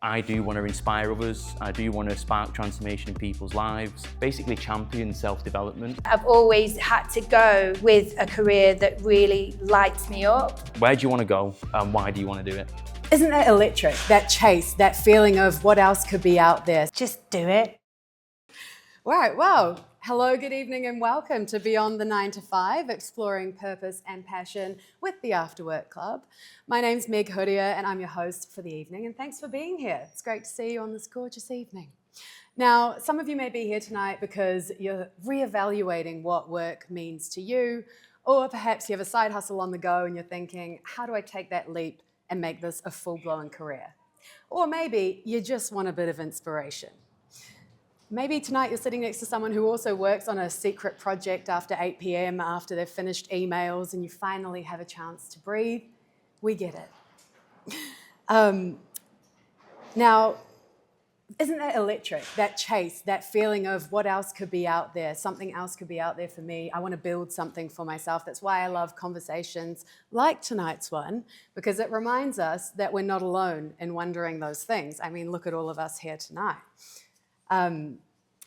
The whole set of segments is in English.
I do want to inspire others. I do want to spark transformation in people's lives, basically champion self-development. I've always had to go with a career that really lights me up. Where do you want to go and why do you want to do it? Isn't that electric? That chase, that feeling of what else could be out there. Just do it. Right, well, hello, good evening and welcome to Beyond the 9 to 5, exploring purpose and passion with the After Work Club. My name's Meg Huria and I'm your host for the evening, and thanks for being here. It's great to see you on this gorgeous evening. Now, some of you may be here tonight because you're reevaluating what work means to you, or perhaps you have a side hustle on the go and you're thinking, how do I take that leap and make this a full-blown career? Or maybe you just want a bit of inspiration. Maybe tonight you're sitting next to someone who also works on a secret project after 8 p.m, after they've finished emails, and you finally have a chance to breathe. We get it. Now, isn't that electric? That chase, that feeling of what else could be out there, something else could be out there for me. I want to build something for myself. That's why I love conversations like tonight's one, because it reminds us that we're not alone in wondering those things. I mean, look at all of us here tonight.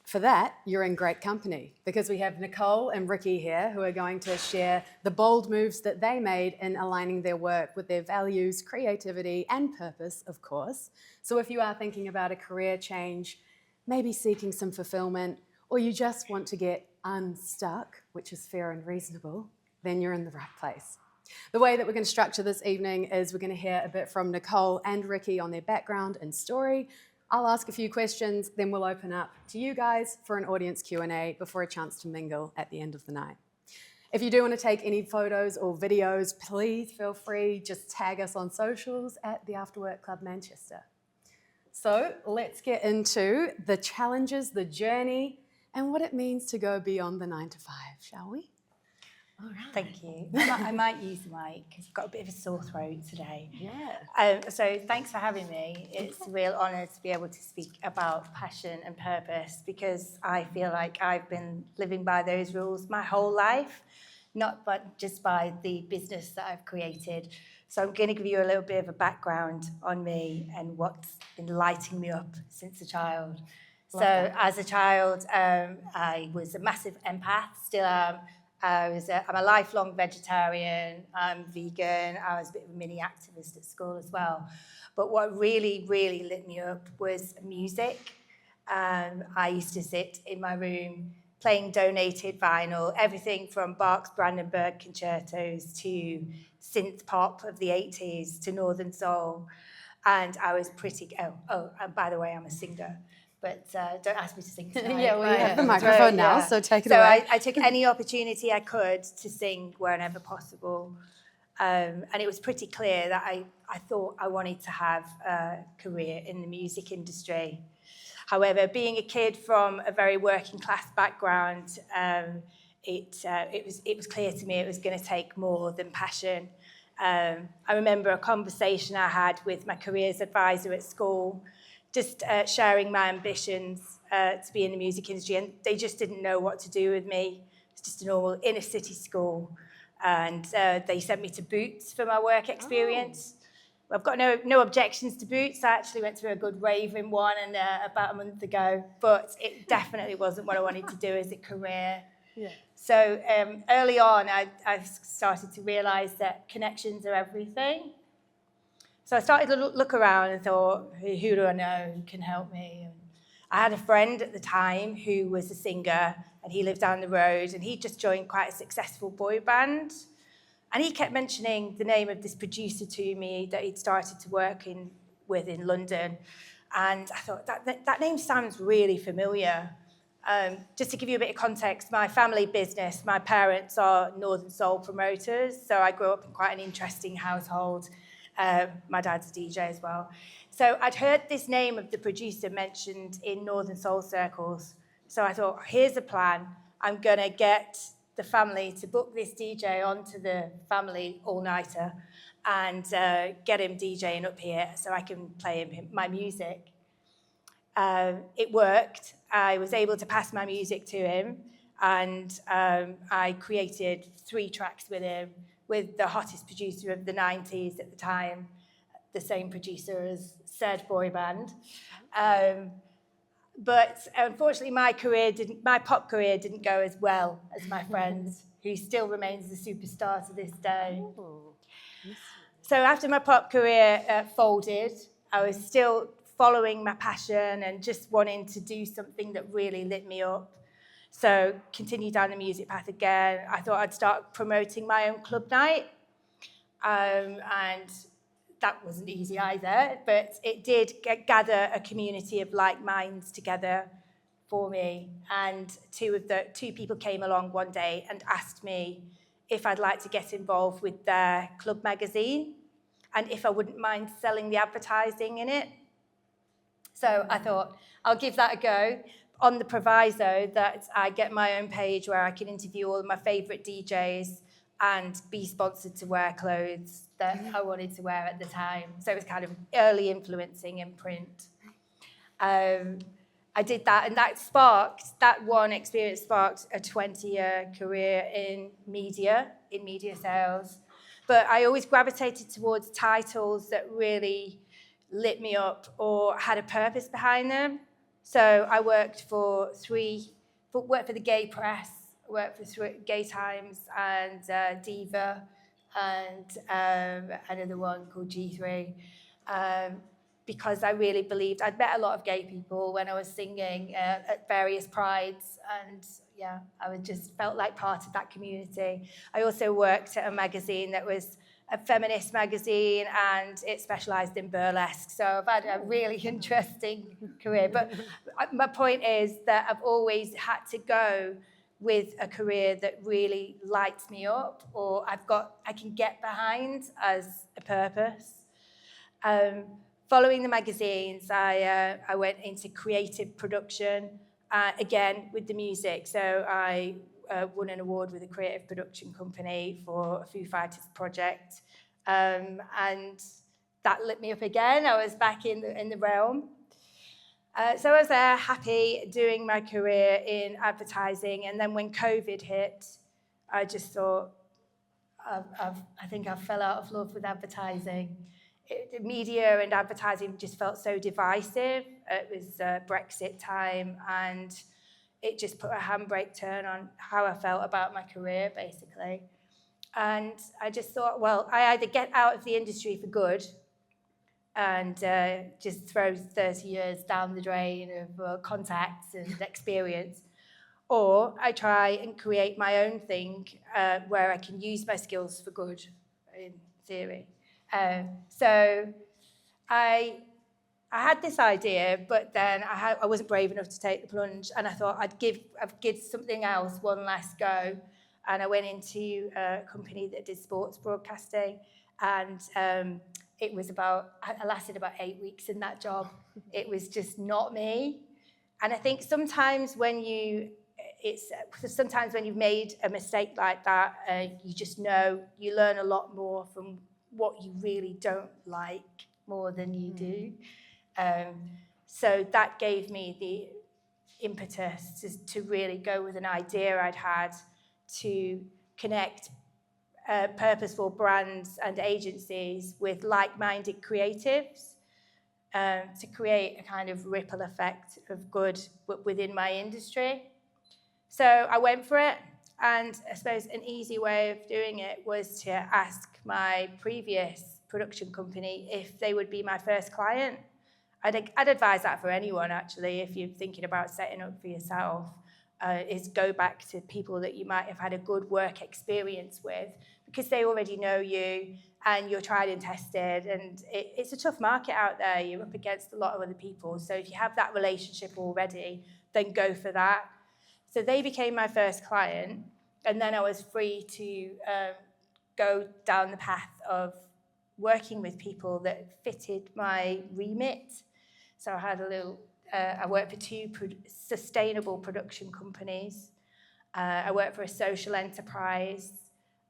For that, you're in great company because we have Nicole and Ricky here who are going to share the bold moves that they made in aligning their work with their values, creativity, and purpose, of course. So if you are thinking about a career change, maybe seeking some fulfillment, or you just want to get unstuck, which is fair and reasonable, then you're in the right place. The way that we're going to structure this evening is we're going to hear a bit from Nicole and Ricky on their background and story. I'll ask a few questions, then we'll open up to you guys for an audience Q&A before a chance to mingle at the end of the night. If you do want to take any photos or videos, please feel free, just tag us on socials at the After Work Club Manchester. So let's get into the challenges, the journey, and what it means to go beyond the 9 to 5, shall we? All right. Thank you. I might use the mic because I've got a bit of a sore throat today. Yeah. So thanks for having me. It's a real honour to be able to speak about passion and purpose because I feel like I've been living by those rules my whole life, not but just by the business that I've created. So I'm going to give you a little bit of a background on me and what's been lighting me up since a child. As a child, I was a massive empath, still am. I'm a lifelong vegetarian, I'm vegan, I was a bit of a mini activist at school as well. But what really, really lit me up was music. I used to sit in my room playing donated vinyl, everything from Bach's Brandenburg concertos to synth pop of the 80s to Northern Soul. And I was pretty, and by the way, I'm a singer. But don't ask me to sing tonight. Yeah, well, you have the microphone now, so take it away. So I took any opportunity I could to sing wherever possible. And it was pretty clear that I thought I wanted to have a career in the music industry. However, being a kid from a very working class background, it was clear to me it was going to take more than passion. I remember a conversation I had with my careers advisor at school, just sharing my ambitions to be in the music industry, and they just didn't know what to do with me. It's just a normal inner city school, and they sent me to Boots for my work experience. I've got no objections to Boots. I actually went to a good rave in one and about a month ago, but it definitely wasn't what I wanted to do as a career. Yeah. So early on, I started to realise that connections are everything. So I started to look around and thought, who do I know who can help me? And I had a friend at the time who was a singer, and he lived down the road, and he just joined quite a successful boy band. And he kept mentioning the name of this producer to me that he'd started to work with in London. And I thought, that name sounds really familiar. Just to give you a bit of context, my family business, my parents are Northern Soul promoters, so I grew up in quite an interesting household. My dad's a DJ as well. So I'd heard this name of the producer mentioned in Northern Soul circles. So I thought, here's a plan. I'm going to get the family to book this DJ onto the family all-nighter and get him DJing up here so I can play him my music. It worked. I was able to pass my music to him, and I created 3 tracks with him with the hottest producer of the 90s at the time, the same producer as said boy band. But unfortunately, my pop career didn't go as well as my friend's, who still remains a superstar to this day. Oh, So after my pop career folded, I was still following my passion and just wanting to do something that really lit me up. So continued down the music path again. I thought I'd start promoting my own club night. And that wasn't easy either, but it did gather a community of like minds together for me. And two people came along one day and asked me if I'd like to get involved with their club magazine and if I wouldn't mind selling the advertising in it. So I thought, I'll give that a go on the proviso that I get my own page where I can interview all of my favourite DJs and be sponsored to wear clothes that I wanted to wear at the time. So it was kind of early influencing in print. I did that, and that one experience sparked a 20-year career in media sales. But I always gravitated towards titles that really lit me up or had a purpose behind them. So I worked for the Gay Press, worked for Gay Times and Diva, and another one called G3, because I really believed I'd met a lot of gay people when I was singing at various prides, and yeah, I just felt like part of that community. I also worked at a magazine that was a feminist magazine, and it specialised in burlesque. So I've had a really interesting career. But my point is that I've always had to go with a career that really lights me up, or I can get behind as a purpose. Following the magazines, I went into creative production, again with the music. So I won an award with a creative production company for a Foo Fighters project, and that lit me up again. I was back in the realm. So I was happy doing my career in advertising, and then when COVID hit, I just thought, I think I fell out of love with advertising. Media and advertising just felt so divisive. It was Brexit time, and it just put a handbrake turn on how I felt about my career, basically. And I just thought, well, I either get out of the industry for good and just throw 30 years down the drain of contacts and experience, or I try and create my own thing where I can use my skills for good, in theory. So I had this idea, but then I wasn't brave enough to take the plunge, and I thought I'd give something else one last go. And I went into a company that did sports broadcasting, and I lasted about 8 weeks in that job. It was just not me. And I think sometimes when you've made a mistake like that, you just know you learn a lot more from what you really don't like more than you do. So that gave me the impetus to really go with an idea I'd had to connect purposeful brands and agencies with like-minded creatives to create a kind of ripple effect of good within my industry. So I went for it, and I suppose an easy way of doing it was to ask my previous production company if they would be my first client. I'd advise that for anyone, actually, if you're thinking about setting up for yourself, is go back to people that you might have had a good work experience with, because they already know you and you're tried and tested, and it's a tough market out there. You're up against a lot of other people. So if you have that relationship already, then go for that. So they became my first client, and then I was free to go down the path of working with people that fitted my remit. So I had I worked for two sustainable production companies. I worked for a social enterprise,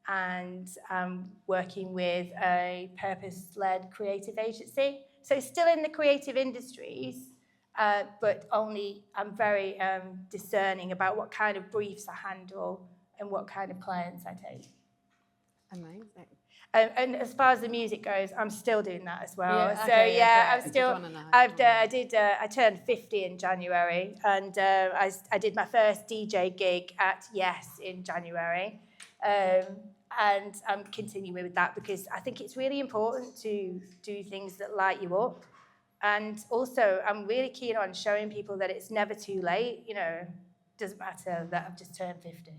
and I'm working with a purpose-led creative agency. So still in the creative industries, but I'm very discerning about what kind of briefs I handle and what kind of clients I take. Amazing. And as far as the music goes, I'm still doing that as well. Yeah, So okay, yeah, great. I'm still. Good one to know. I turned 50 in January, and I did my first DJ gig at Yes in January, and I'm continuing with that because I think it's really important to do things that light you up, and also I'm really keen on showing people that it's never too late. You know, doesn't matter that I've just turned 50.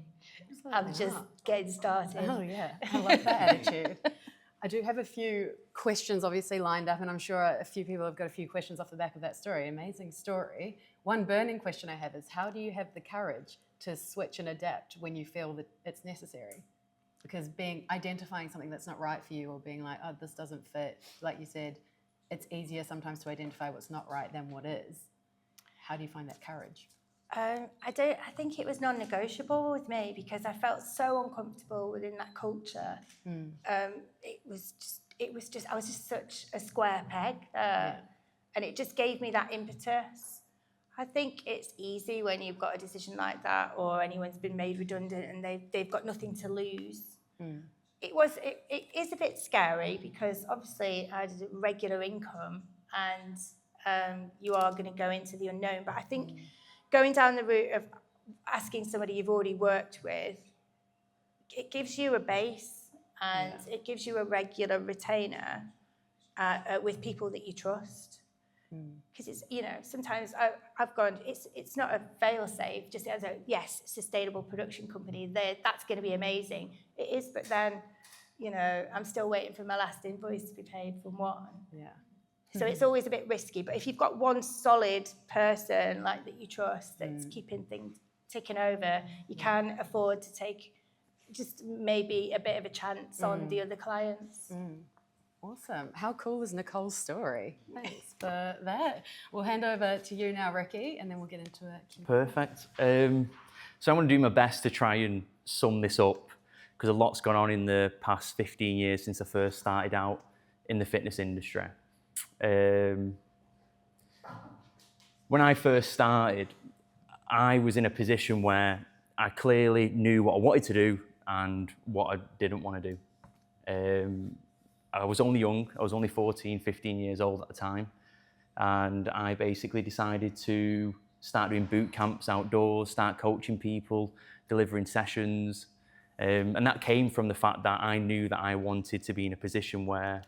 I'm just getting started. Oh yeah, I love that attitude. I do have a few questions obviously lined up, and I'm sure a few people have got a few questions off the back of that story. Amazing story. One burning question I have is, how do you have the courage to switch and adapt when you feel that it's necessary? Because identifying something that's not right for you, or being like, oh, this doesn't fit, like you said, it's easier sometimes to identify what's not right than what is. How do you find that courage? I think it was non-negotiable with me because I felt so uncomfortable within that culture. It was just I was just such a square peg, and it just gave me that impetus. I think it's easy when you've got a decision like that, or anyone's been made redundant and they've got nothing to lose. It is a bit scary because obviously I had a regular income, and you are going to go into the unknown. But I think going down the route of asking somebody you've already worked with, it gives you a base, and it gives you a regular retainer with people that you trust. Because it's, you know, sometimes I've gone, it's not a fail-safe, just as a, yes, sustainable production company, that's going to be amazing. It is, but then, you know, I'm still waiting for my last invoice to be paid from one. Yeah. So it's always a bit risky. But if you've got one solid person like that you trust that's keeping things ticking over, you can afford to take just maybe a bit of a chance on the other clients. Awesome. How cool is Nicole's story? Thanks for that. We'll hand over to you now, Ricky, and then we'll get into it. Perfect. So I'm going to do my best to try and sum this up, because a lot's gone on in the past 15 years since I first started out in the fitness industry. When I first started, I was in a position where I clearly knew what I wanted to do and what I didn't want to do. I was only young, I was only 14, 15 years old at the time, and I basically decided to start doing boot camps outdoors, start coaching people, delivering sessions, and that came from the fact that I knew that I wanted to be in a position where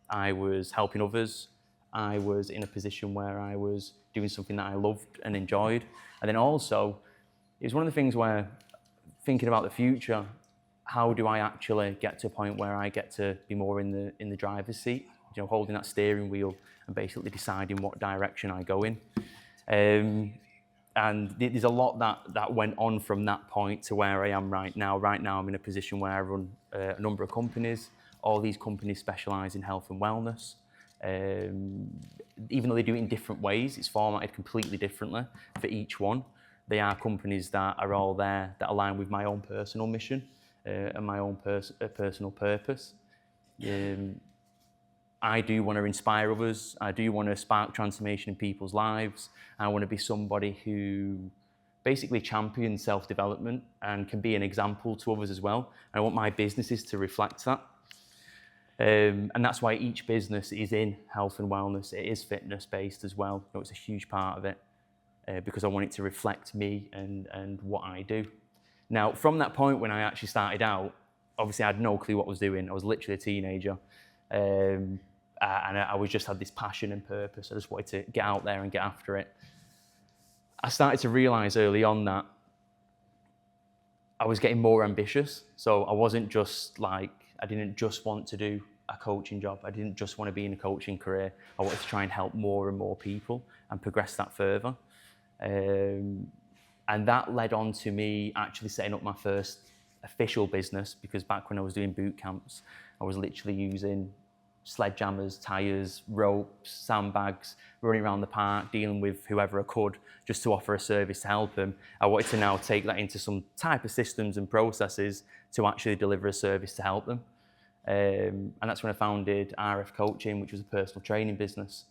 I was helping others, I was in a position where I was doing something that I loved and enjoyed. And then also, it was one of the things where, thinking about the future, how do I actually get to a point where I get to be more in the driver's seat, you know, holding that steering wheel and basically deciding what direction I go in. And there's a lot that went on from that point to where I am right now. Right now, I'm in a position where I run a number of companies. All these companies specialise in health and wellness. Even though they do it in different ways, it's formatted completely differently for each one. They are companies that are all there that align with my own personal mission and my own personal purpose. I do want to inspire others. I do want to spark transformation in people's lives. I want to be somebody who basically champions self-development and can be an example to others as well. And I want my businesses to reflect that. And that's why each business is in health and wellness. It is fitness-based as well. So it's a huge part of it because I want it to reflect me and what I do. Now, from that point when I actually started out, obviously I had no clue what I was doing. I was literally a teenager. And I just had this passion and purpose. I just wanted to get out there and get after it. I started to realise early on that I was getting more ambitious. So I wasn't just like, I didn't just want to do a coaching job. I didn't just want to be in a coaching career. I wanted to try and help more and more people and progress that further. And that led on to me actually setting up my first official business, because back when I was doing boot camps, I was literally using sledgehammers, tyres, ropes, sandbags, running around the park, dealing with whoever I could just to offer a service to help them. I wanted to now take that into some type of systems and processes to actually deliver a service to help them. And that's when I founded RF Coaching, which was a personal training business.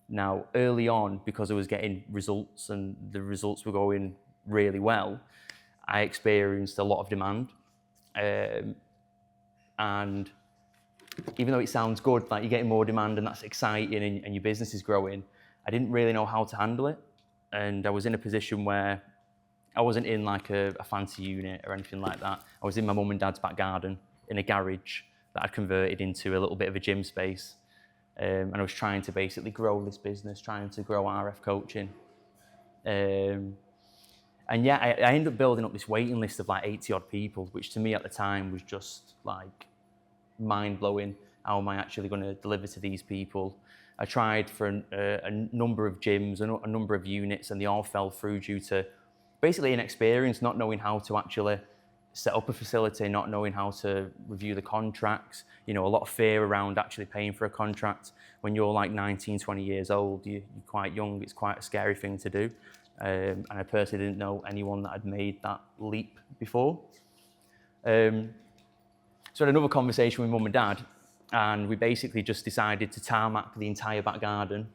Now, early on, because I was getting results and the results were going really well, I experienced a lot of demand. And even though it sounds good, like you're getting more demand and that's exciting and your business is growing, I didn't really know how to handle it. And I was in a position where I wasn't in like a fancy unit or anything like that. I was in my mum and dad's back garden in a garage that I'd converted into a little bit of a gym space. And I was trying to basically grow this business, trying to grow RF coaching. And yeah, I ended up building up this waiting list of like 80 odd people, which to me at the time was just like mind blowing. How am I actually going to deliver to these people? I tried for a number of gyms, a number of units, and they all fell through due to basically inexperience, not knowing how to actually set up a facility, not knowing how to review the contracts, a lot of fear around actually paying for a contract. When you're like 19, 20 years old, you're quite young, it's quite a scary thing to do. And I personally didn't know anyone that had made that leap before. So I had another conversation with mum and dad, and we basically just decided to tarmac the entire back garden,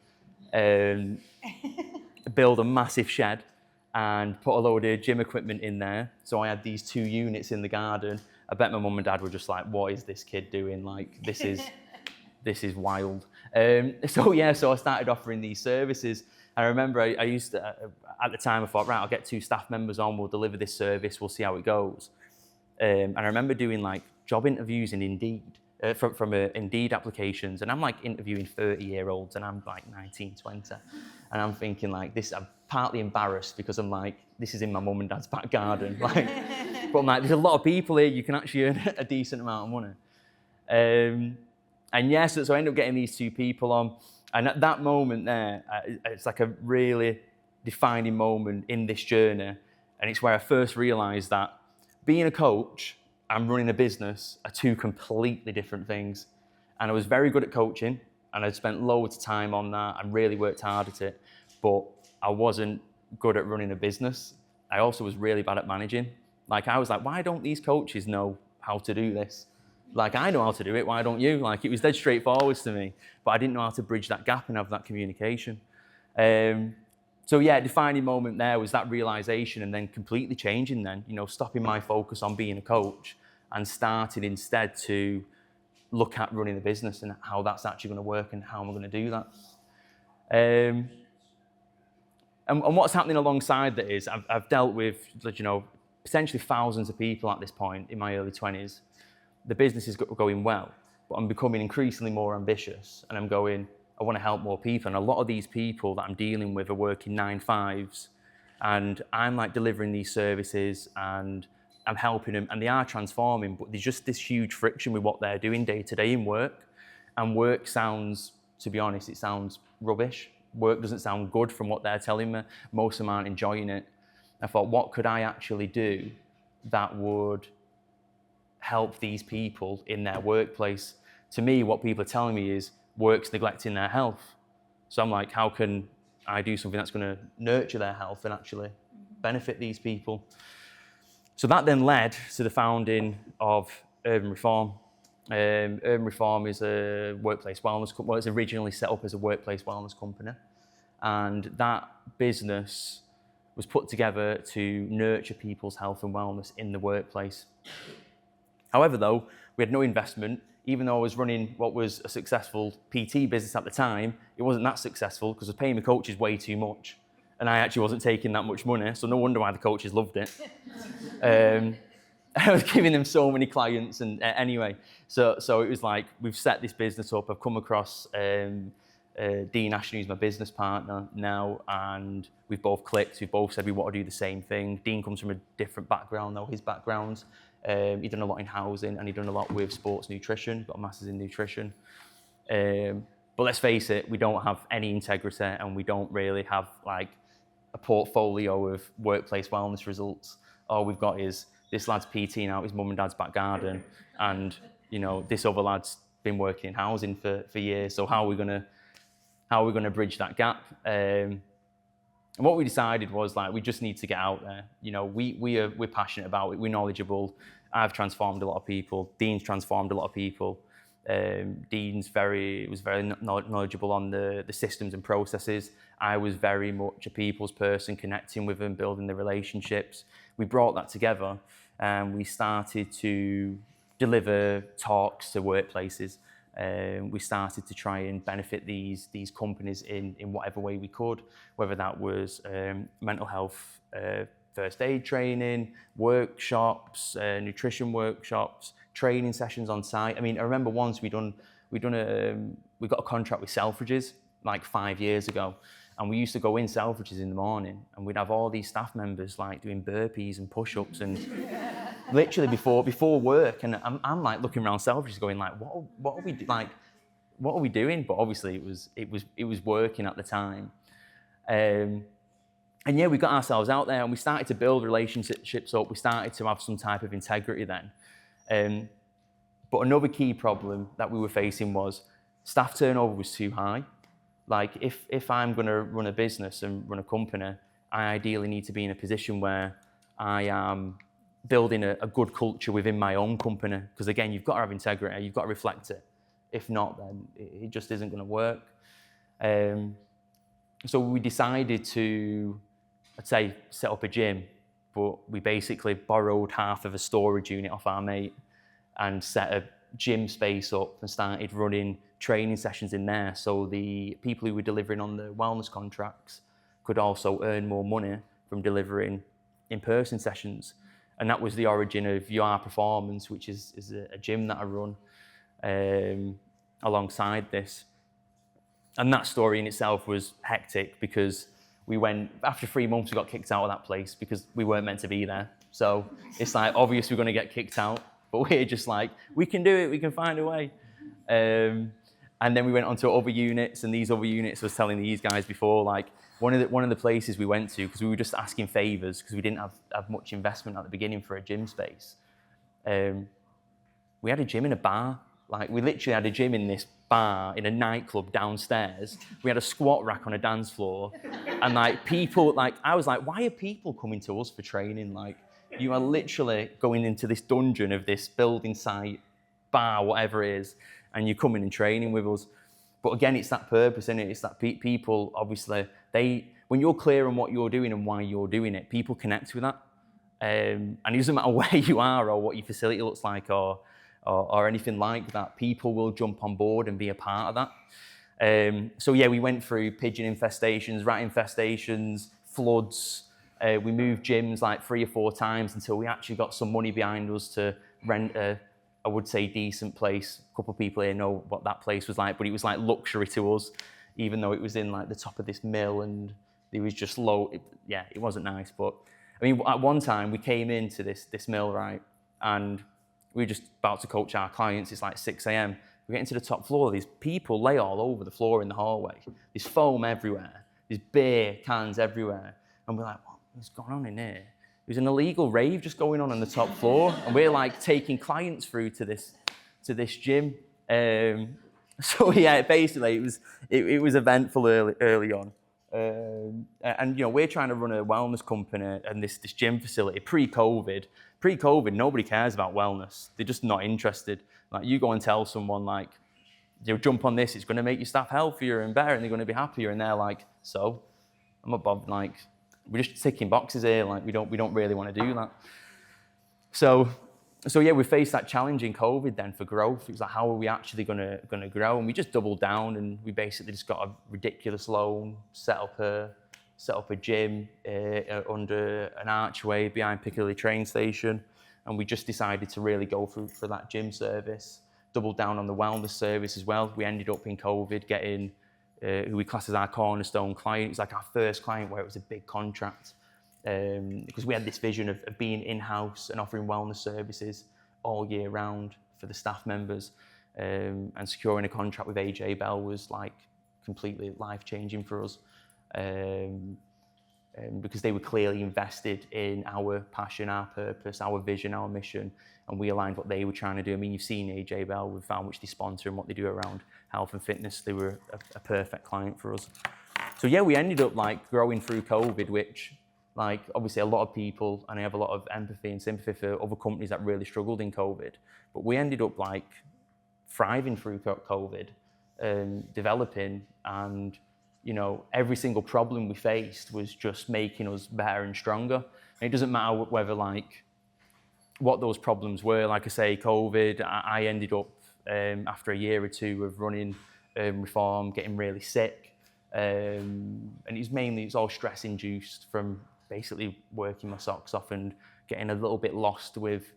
build a massive shed, and put a load of gym equipment in there. So I had these 2 units in the garden. I bet my mum and dad were just like, what is this kid doing? Like, this is wild. So I started offering these services. And I remember I used to, at the time I thought, right, I'll get 2 staff members on, we'll deliver this service, we'll see how it goes. And I remember doing like job interviews in Indeed, from Indeed applications, and I'm like interviewing 30-year-olds and I'm like 19, 20. And I'm thinking like this, I'm partly embarrassed because I'm like, this is in my mum and dad's back garden. Like, but I'm like, there's a lot of people here, you can actually earn a decent amount of money. And yes, so I ended up getting these 2 people on. And at that moment there, it's like a really defining moment in this journey. And it's where I first realized that being a coach and running a business are 2 completely different things. And I was very good at coaching, and I'd spent loads of time on that and really worked hard at it. But I wasn't good at running a business. I also was really bad at managing. Like, I was like, why don't these coaches know how to do this? Like, I know how to do it, why don't you? Like, it was dead straightforward to me, but I didn't know how to bridge that gap and have that communication. So yeah, defining moment there was that realization, and then completely changing then, stopping my focus on being a coach and starting instead to look at running a business and how that's actually going to work and how am I going to do that. And what's happening alongside that is I've dealt with, potentially thousands of people at this point in my early 20s. The business is going well, but I'm becoming increasingly more ambitious, and I'm going, I want to help more people. And a lot of these people that I'm dealing with are working 9-5s, and I'm like delivering these services and I'm helping them, and they are transforming, but there's just this huge friction with what they're doing day to day in work. And work sounds, to be honest, it sounds rubbish. Work doesn't sound good from what they're telling me. Most of them aren't enjoying it. I thought, what could I actually do that would help these people in their workplace? To me, what people are telling me is work's neglecting their health. So I'm like, how can I do something that's going to nurture their health and actually benefit these people? So that then led to the founding of Urban Reform. Urban Reform is a workplace wellness company. Well, it's originally set up as a workplace wellness company. And that business was put together to nurture people's health and wellness in the workplace. However, though, we had no investment. Even though I was running what was a successful PT business at the time, it wasn't that successful because I was paying the coaches way too much. And I actually wasn't taking that much money, so no wonder why the coaches loved it. I was giving them so many clients, and anyway, so it was like, we've set this business up. I've come across Dean Ashton, who's my business partner now, and we've both clicked. We've both said we want to do the same thing. Dean comes from a different background, though. His background's, he'd done a lot in housing, and he'd done a lot with sports nutrition, got a master's in nutrition. But let's face it, we don't have any integrity, and we don't really have like a portfolio of workplace wellness results. All we've got is this lad's PTing out his mum and dad's back garden, and this other lad's been working in housing for years. So how are we gonna bridge that gap? And what we decided was, like, we just need to get out there. We're passionate about it. We're knowledgeable. I've transformed a lot of people. Dean's transformed a lot of people. Dean's was very knowledgeable on the systems and processes. I was very much a people's person, connecting with them, building the relationships. We brought that together, and we started to deliver talks to workplaces. We started to try and benefit these companies in whatever way we could, whether that was mental health, first aid training, workshops, nutrition workshops, training sessions on site. I mean, I remember once we got a contract with Selfridges like 5 years ago, and we used to go in Selfridges in the morning, and we'd have all these staff members like doing burpees and push-ups and literally before work, and I'm like looking around Selfridges going like, what are we like, what are we doing? But obviously it was working at the time. And yeah, we got ourselves out there and we started to build relationships up. We started to have some type of integrity then. But another key problem that we were facing was staff turnover was too high. Like if I'm going to run a business and run a company, I ideally need to be in a position where I am building a good culture within my own company. Because again, you've got to have integrity, you've got to reflect it. If not, then it just isn't going to work. So we decided to, I'd say, set up a gym, but we basically borrowed half of a storage unit off our mate and set a gym space up and started running training sessions in there, so the people who were delivering on the wellness contracts could also earn more money from delivering in-person sessions. And that was the origin of UR Performance, which is a gym that I run alongside this. And that story in itself was hectic because we went, after 3 months, we got kicked out of that place because we weren't meant to be there. So it's like, obvious we're going to get kicked out, but we're just like, we can do it, we can find a way. And then we went on to other units, and these other units, I was telling these guys before, like one of the places we went to, because we were just asking favors because we didn't have much investment at the beginning for a gym space. We had a gym in a bar. Like we literally had a gym in this bar in a nightclub downstairs. We had a squat rack on a dance floor, and like people, like I was like, why are people coming to us for training? Like you are literally going into this dungeon of this building site, bar, whatever it is, and you're coming and training with us. But again, it's that purpose, isn't it? It's that people, obviously, when you're clear on what you're doing and why you're doing it, people connect with that. And it doesn't matter where you are or what your facility looks like or anything like that, people will jump on board and be a part of that. So yeah, we went through pigeon infestations, rat infestations, floods. We moved gyms like 3 or 4 times until we actually got some money behind us to rent I would say decent place. A couple of people here know what that place was like, but it was like luxury to us, even though it was in like the top of this mill and it was just low. It wasn't nice. But I mean, at one time we came into this mill, right? And we were just about to coach our clients. It's like 6 a.m. We get into the top floor. These people lay all over the floor in the hallway. There's foam everywhere. There's beer cans everywhere. And we're like, what's going on in here? There's an illegal rave just going on the top floor, and we're like taking clients through to this gym. So yeah, basically it was eventful early on. And you know, we're trying to run a wellness company and this gym facility pre-COVID. Pre-COVID, nobody cares about wellness. They're just not interested. Like you go and tell someone like, you know, jump on this, it's going to make your staff healthier and better, and they're going to be happier. And they're like, so I'm not bothered. Like, we're just ticking boxes here. Like we don't really want to do that. So yeah, we faced that challenge in COVID then for growth. It was like, how are we actually going to grow? And we just doubled down, and we basically just got a ridiculous loan, set up a gym under an archway behind Piccadilly train station, and we just decided to really go for that gym service. Doubled down on the wellness service as well. We ended up in COVID getting who we class as our cornerstone client. It's like our first client where it was a big contract, because we had this vision of being in-house and offering wellness services all year round for the staff members, and securing a contract with AJ Bell was like completely life-changing for us, because they were clearly invested in our passion, our purpose, our vision, our mission, and we aligned what they were trying to do. I mean, you've seen AJ Bell with how much they sponsor and what they do around health and fitness. They were a perfect client for us. So yeah, we ended up like growing through COVID, which like obviously a lot of people, and I have a lot of empathy and sympathy for other companies that really struggled in COVID, but we ended up like thriving through COVID, developing, and you know, every single problem we faced was just making us better and stronger. And it doesn't matter whether like what those problems were. Like I say, COVID, I ended up after a year or two of running Reform, getting really sick. And it's all stress induced from basically working my socks off and getting a little bit lost with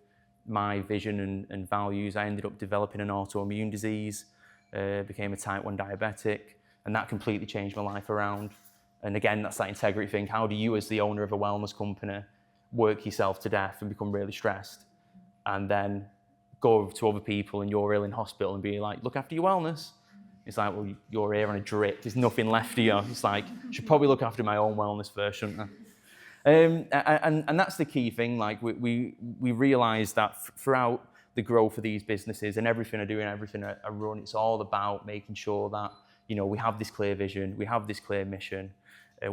my vision and values. I ended up developing an autoimmune disease, became a type 1 diabetic, and that completely changed my life around. And again, that's that integrity thing. How do you, as the owner of a wellness company, work yourself to death and become really stressed, and then go to other people and you're ill in hospital and be like, look after your wellness? It's like, well, you're here on a drip. There's nothing left of you. It's like, I should probably look after my own wellness first, shouldn't I? And that's the key thing. Like we realize that throughout the growth of these businesses and everything I do and everything I run, it's all about making sure that, you know, we have this clear vision, we have this clear mission,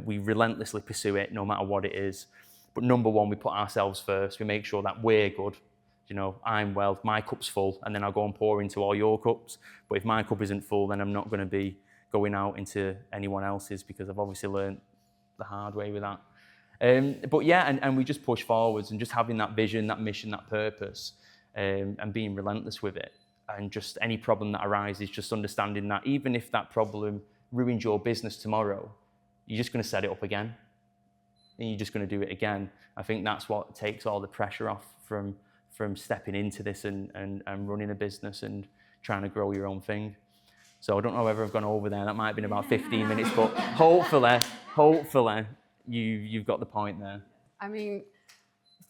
we relentlessly pursue it no matter what it is. But number one, we put ourselves first. We make sure that we're good. You know, I'm well, my cup's full, and then I'll go and pour into all your cups. But if my cup isn't full, then I'm not going to be going out into anyone else's, because I've obviously learned the hard way with that. But yeah, and we just push forwards, and just having that vision, that mission, that purpose, and being relentless with it. And just any problem that arises, just understanding that even if that problem ruins your business tomorrow, you're just going to set it up again, and you're just going to do it again. I think that's what takes all the pressure off from stepping into this and running a business and trying to grow your own thing. So I don't know whether I've gone over there. That might have been about 15 minutes, but hopefully you've got the point there. I mean,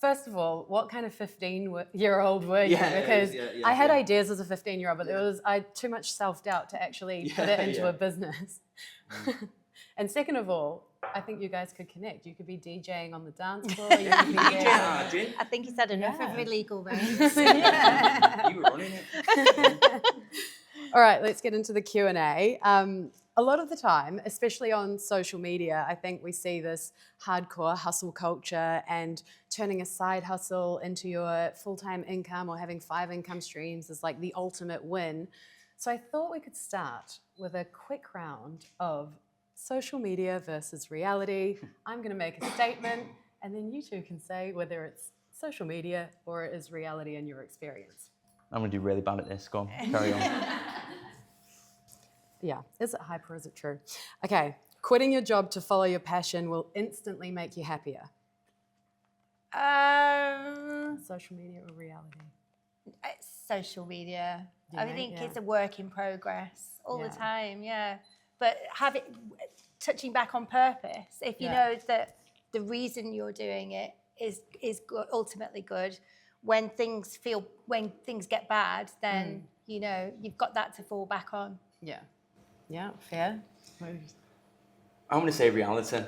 first of all, what kind of 15-year-old were you? Because I had ideas as a 15-year-old, but I had too much self-doubt to actually put it into a business. And second of all, I think you guys could connect. You could be DJing on the dance floor. You could be I think he's had enough of illegal raves. You were running it. All right, let's get into the Q&A. A lot of the time, especially on social media, I think we see this hardcore hustle culture and turning a side hustle into your full-time income, or having 5 income streams is like the ultimate win. So I thought we could start with a quick round of social media versus reality. I'm going to make a statement, and then you two can say whether it's social media or it is reality in your experience. I'm going to do really bad at this. Go on, carry on. Yeah, is it hype or is it true? Okay, quitting your job to follow your passion will instantly make you happier. Social media or reality? It's social media. Yeah, I think it's a work in progress all the time, But touching back on purpose, if you know that the reason you're doing it is ultimately good, when things get bad, then you know you've got that to fall back on. Yeah, fair. I'm going to say reality.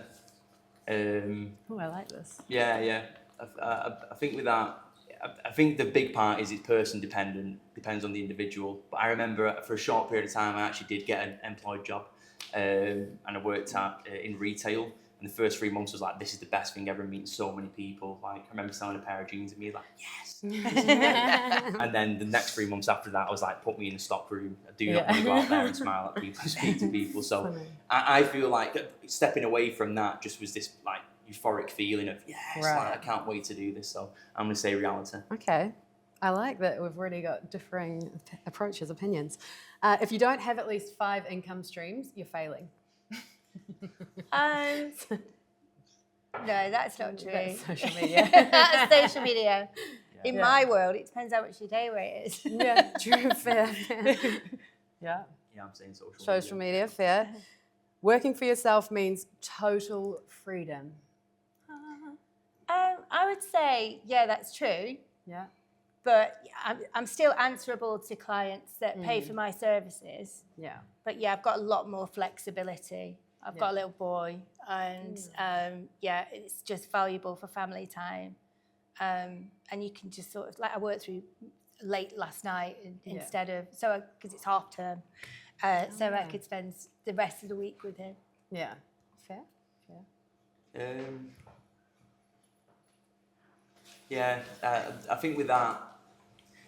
Oh, I like this. Yeah. I think with that, I think the big part is it's person dependent, depends on the individual. But I remember for a short period of time, I actually did get an employed job, and I worked in retail. And the first 3 months was like, this is the best thing ever, meeting so many people. Like, I remember selling a pair of jeans and me like, yes. And then the next 3 months after that, I was like, put me in the stock room. I do not want to go out there and smile at people and speak to people. So I feel like stepping away from that just was this like euphoric feeling of, yes, like, I can't wait to do this. So I'm going to say reality. Okay. I like that we've already got differing approaches, opinions. If you don't have at least 5 income streams, you're failing. No, that's not true. That's social media. That's social media. In my world, it depends how much your day rate is. Yeah, true, fair. Yeah. Yeah, I'm saying social media, fair. Working for yourself means total freedom. I would say, that's true. Yeah. But I'm still answerable to clients that pay for my services. Yeah. But I've got a lot more flexibility. I've got a little boy, and it's just valuable for family time. And you can just sort of, like, I worked through late last night instead of, because it's half term, so I could spend the rest of the week with him. Yeah. Fair. I think with that,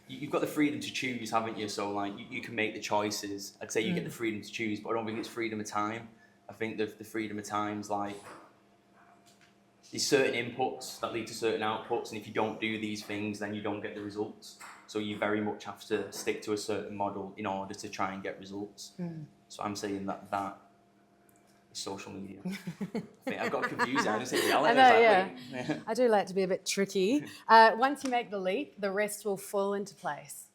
you've got the freedom to choose, haven't you? So like you can make the choices. I'd say you get the freedom to choose, but I don't think it's freedom of time. I think the freedom of time's like there's certain inputs that lead to certain outputs, and if you don't do these things, then you don't get the results. So you very much have to stick to a certain model in order to try and get results. So I'm saying that is social media. I think I got confused. I didn't say reality. I know, yeah. I do like to be a bit tricky. Once you make the leap, the rest will fall into place.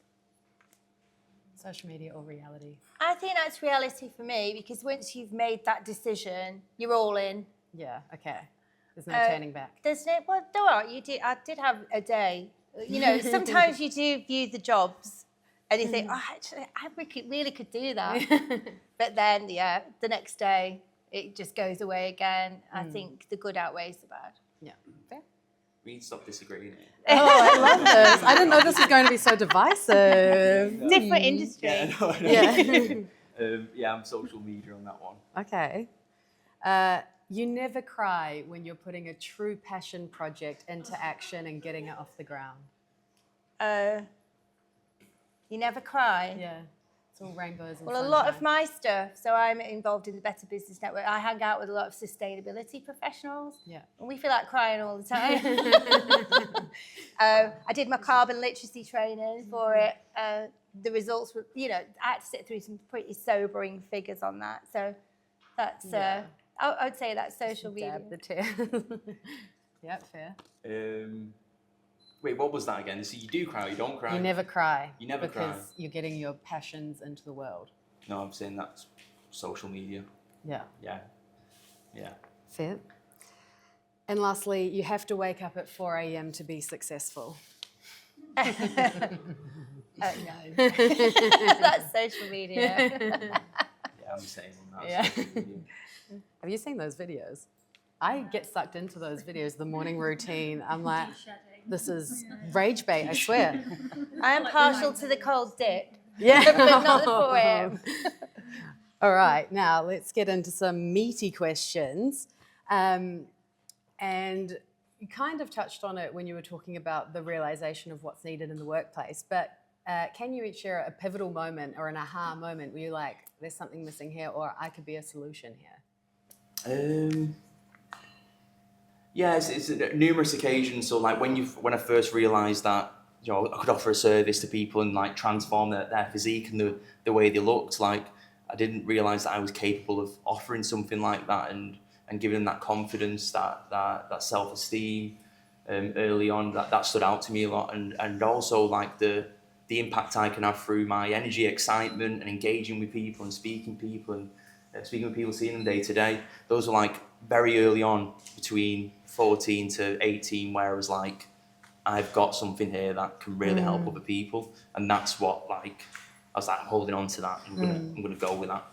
Social media or reality? I think that's reality for me, because once you've made that decision, you're all in. Yeah, okay. There's no turning back. There's no, well, there are. I did have a day. You know, sometimes you do view the jobs and you think, oh, actually, I really could do that. But then, yeah, the next day, it just goes away again. I think the good outweighs the bad. Yeah, fair. We need to stop disagreeing here. Oh, I love this. I didn't know this was going to be so divisive. Different industry. Yeah, no, I know. Yeah. Yeah, I'm social media on that one. Okay. You never cry when you're putting a true passion project into action and getting it off the ground. You never cry. Yeah. It's all rainbows and Well, a sunshine. lot of my stuff, so I'm involved in the Better Business Network. I hang out with a lot of sustainability professionals. Yeah. And we feel like crying all the time. I did my carbon literacy training for it. The results were, you know, I had to sit through some pretty sobering figures on that. So that's, Yeah. I would say that's social media. Dab the tear. Yeah, fair. Wait, what was that again? So you do cry, or you don't cry? You never cry. You never cry. Because you're getting your passions into the world. No, I'm saying that's social media. Yeah. Yeah. Yeah. Fair. And lastly, you have to wake up at 4 a.m. to be successful. No. That's social media. Yeah, I'm the same on that. Yeah. Social media. Have you seen those videos? I get sucked into those videos, the morning routine. I'm like, this is rage bait, I swear. I am partial to the cold dip. Yeah. But not the 4 a.m. All right, now let's get into some meaty questions. And you kind of touched on it when you were talking about the realization of what's needed in the workplace, but can you each share a pivotal moment or an aha moment where you're like, there's something missing here, or I could be a solution here? Yeah, it's numerous occasions. So like when I first realised that, you know, I could offer a service to people and like transform their physique and the way they looked, like I didn't realise that I was capable of offering something like that and giving them that confidence, that self-esteem early on. That stood out to me a lot, and also like the impact I can have through my energy, excitement, and engaging with people and speaking with people, seeing them day to day. Those were like very early on, between 14 to 18, where I was like, I've got something here that can really help other people, and that's what like I was like, I'm holding on to that. I'm gonna go with that.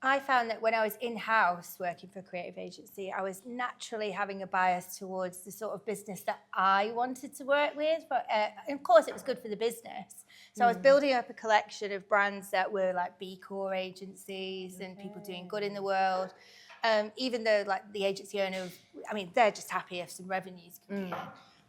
I found that when I was in-house working for a creative agency, I was naturally having a bias towards the sort of business that I wanted to work with. But of course, it was good for the business. So I was building up a collection of brands that were like B Corp agencies and people doing good in the world. Even though like the agency owner, I mean, they're just happy if some revenues can be in.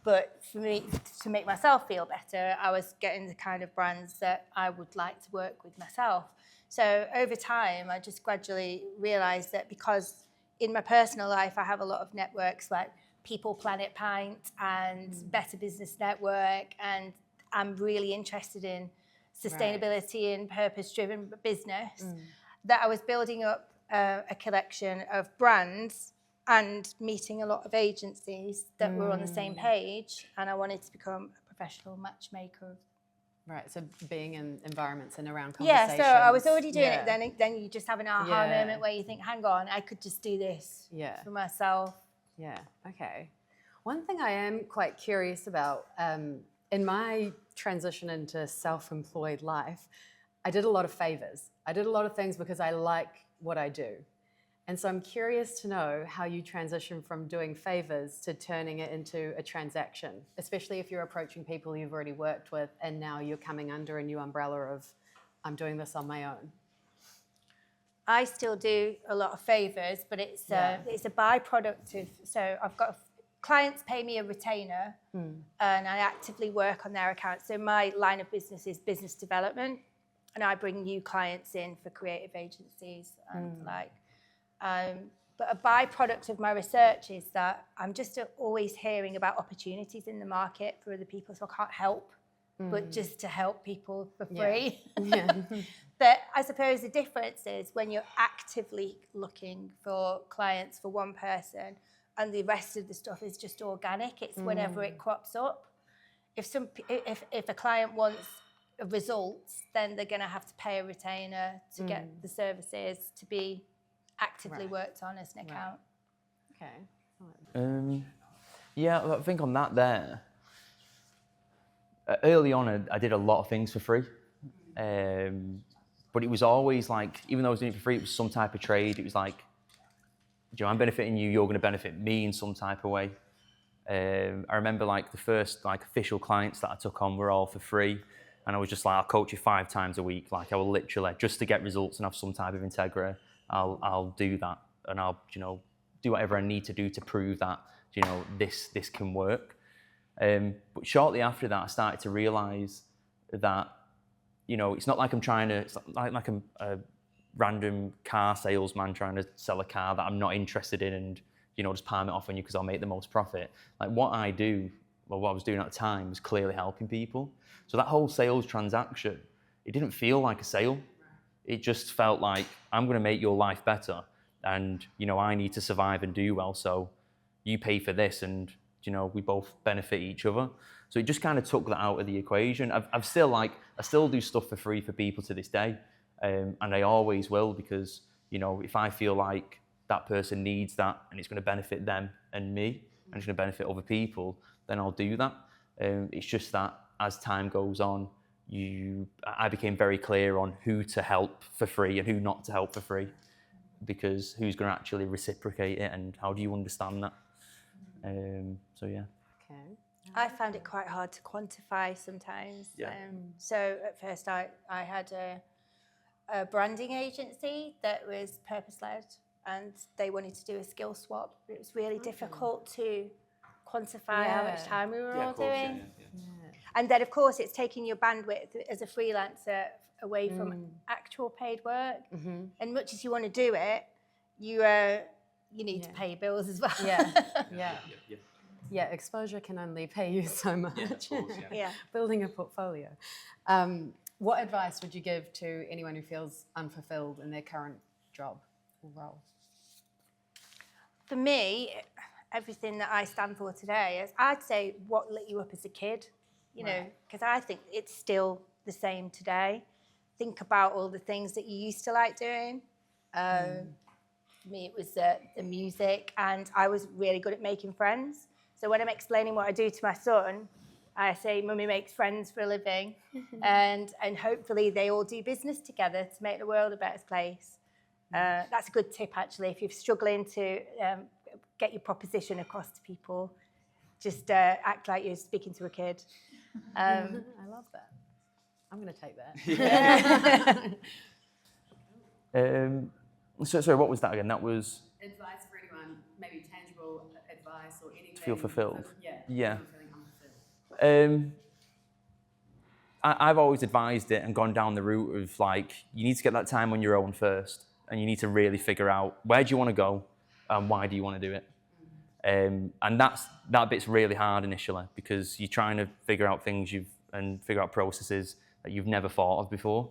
But for me, to make myself feel better, I was getting the kind of brands that I would like to work with myself. So over time, I just gradually realised that because in my personal life, I have a lot of networks like People Planet Pint and Better Business Network, and I'm really interested in sustainability and purpose-driven business, that I was building up a collection of brands and meeting a lot of agencies that were on the same page, and I wanted to become a professional matchmaker. Right, so being in environments and around conversations. Yeah, so I was already doing it, then you just have an aha moment where you think, hang on, I could just do this for myself. Yeah, okay. One thing I am quite curious about, in my transition into self-employed life, I did a lot of favors. I did a lot of things because I like what I do. And so I'm curious to know how you transition from doing favors to turning it into a transaction, especially if you're approaching people you've already worked with and now you're coming under a new umbrella of, I'm doing this on my own. I still do a lot of favors, but it's a byproduct of, so I've got clients pay me a retainer and I actively work on their account. So my line of business is business development, and I bring new clients in for creative agencies and but But a byproduct of my research is that I'm just always hearing about opportunities in the market for other people, so I can't help but just to help people for free. Yeah. But I suppose the difference is when you're actively looking for clients for one person and the rest of the stuff is just organic, it's whenever it crops up. If a client wants results, then they're going to have to pay a retainer to get the services to be actively worked on as an account. Okay. Yeah, I think on that there, early on I did a lot of things for free. But it was always like, even though I was doing it for free, it was some type of trade. It was like, I'm benefiting you, you're going to benefit me in some type of way. I remember like the first like official clients that I took on were all for free. And I was just like, I'll coach you 5 times a week. Like I will literally, just to get results and have some type of integrity, I'll do that. And I'll, do whatever I need to do to prove that, this can work. But shortly after that, I started to realize that, it's not like I'm trying to, it's like I'm a random car salesman trying to sell a car that I'm not interested in and, just palm it off on you because I'll make the most profit. Like what I do, well, what I was doing at the time was clearly helping people. So that whole sales transaction, it didn't feel like a sale. It just felt like, I'm going to make your life better. And, I need to survive and do well. So you pay for this and, we both benefit each other. So it just kind of took that out of the equation. I still do stuff for free for people to this day. And I always will because, if I feel like that person needs that and it's going to benefit them and me and it's going to benefit other people, then I'll do that. It's just that as time goes on, I became very clear on who to help for free and who not to help for free, because who's going to actually reciprocate it and how do you understand that? So yeah. Okay. I found it quite hard to quantify sometimes. Yeah. So at first I had a branding agency that was purpose-led and they wanted to do a skill swap. It was really difficult to quantify how much time we were all doing. And then, of course, it's taking your bandwidth as a freelancer away from actual paid work. And much as you want to do it, you need to pay your bills as well. Yeah, exposure can only pay you so much. Yeah, of course, yeah. Building a portfolio. What advice would you give to anyone who feels unfulfilled in their current job or role? For me, everything that I stand for today is, I'd say, what lit you up as a kid, because I think it's still the same today. Think about all the things that you used to like doing. For me, it was the music, and I was really good at making friends. So when I'm explaining what I do to my son, I say, Mummy makes friends for a living, and hopefully they all do business together to make the world a better place. That's a good tip, actually, if you're struggling to get your proposition across to people. Just act like you're speaking to a kid. I love that. I'm going to take that. So what was that again? That was Advice for anyone, maybe tangible advice or anything. feel fulfilled. Yeah. I've always advised it and gone down the route of like, you need to get that time on your own first, and you need to really figure out where do you want to go and why do you want to do it. And that bit's really hard initially because you're trying to figure out things and figure out processes that you've never thought of before.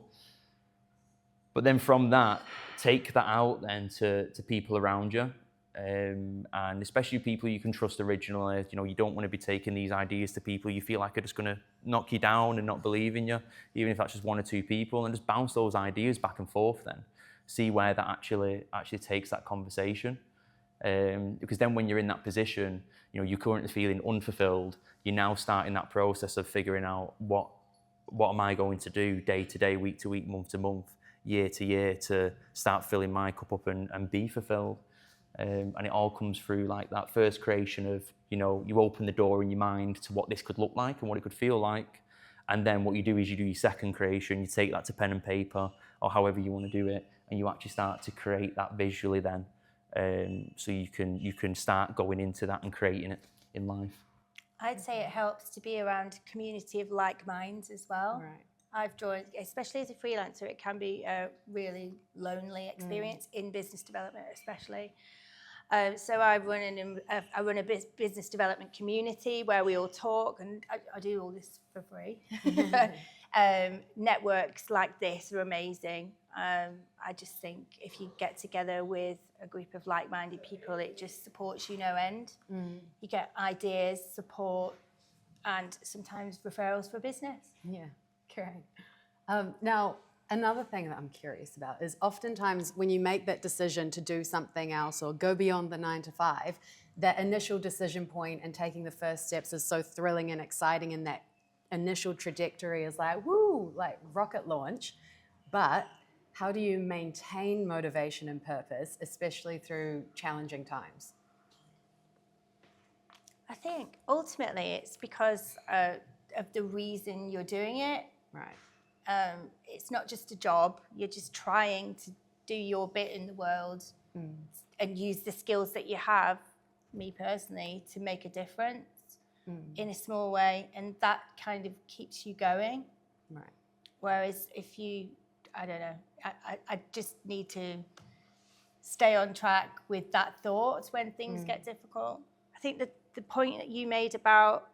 But then from that, take that out then to people around you, and especially people you can trust originally. You don't want to be taking these ideas to people you feel like are just going to knock you down and not believe in you, even if that's just 1 or 2 people, and just bounce those ideas back and forth then. See where that actually takes that conversation. Because then when you're in that position, you're currently feeling unfulfilled, you're now starting that process of figuring out what am I going to do day to day, week to week, month to month, year to year to start filling my cup up and be fulfilled. And it all comes through like that first creation of, you open the door in your mind to what this could look like and what it could feel like. And then what you do is you do your second creation, you take that to pen and paper or however you want to do it, and you actually start to create that visually then. So you can start going into that and creating it in life. I'd say it helps to be around a community of like minds as well. Right. I've joined, especially as a freelancer, it can be a really lonely experience in business development especially. So I run a business development community where we all talk, and I do all this for free. Networks like this are amazing. I just think if you get together with a group of like-minded people, it just supports you no end. You get ideas, support, and sometimes referrals for business. Yeah, great. Now, another thing that I'm curious about is oftentimes when you make that decision to do something else or go beyond the 9 to 5, that initial decision point and taking the first steps is so thrilling and exciting, and that initial trajectory is like, woo, like rocket launch. But how do you maintain motivation and purpose, especially through challenging times? I think ultimately it's because of the reason you're doing it. Right. It's not just a job. You're just trying to do your bit in the world and use the skills that you have, me personally, to make a difference in a small way. And that kind of keeps you going. Right. Whereas if you, I don't know, I just need to stay on track with that thought when things get difficult. I think that the point that you made about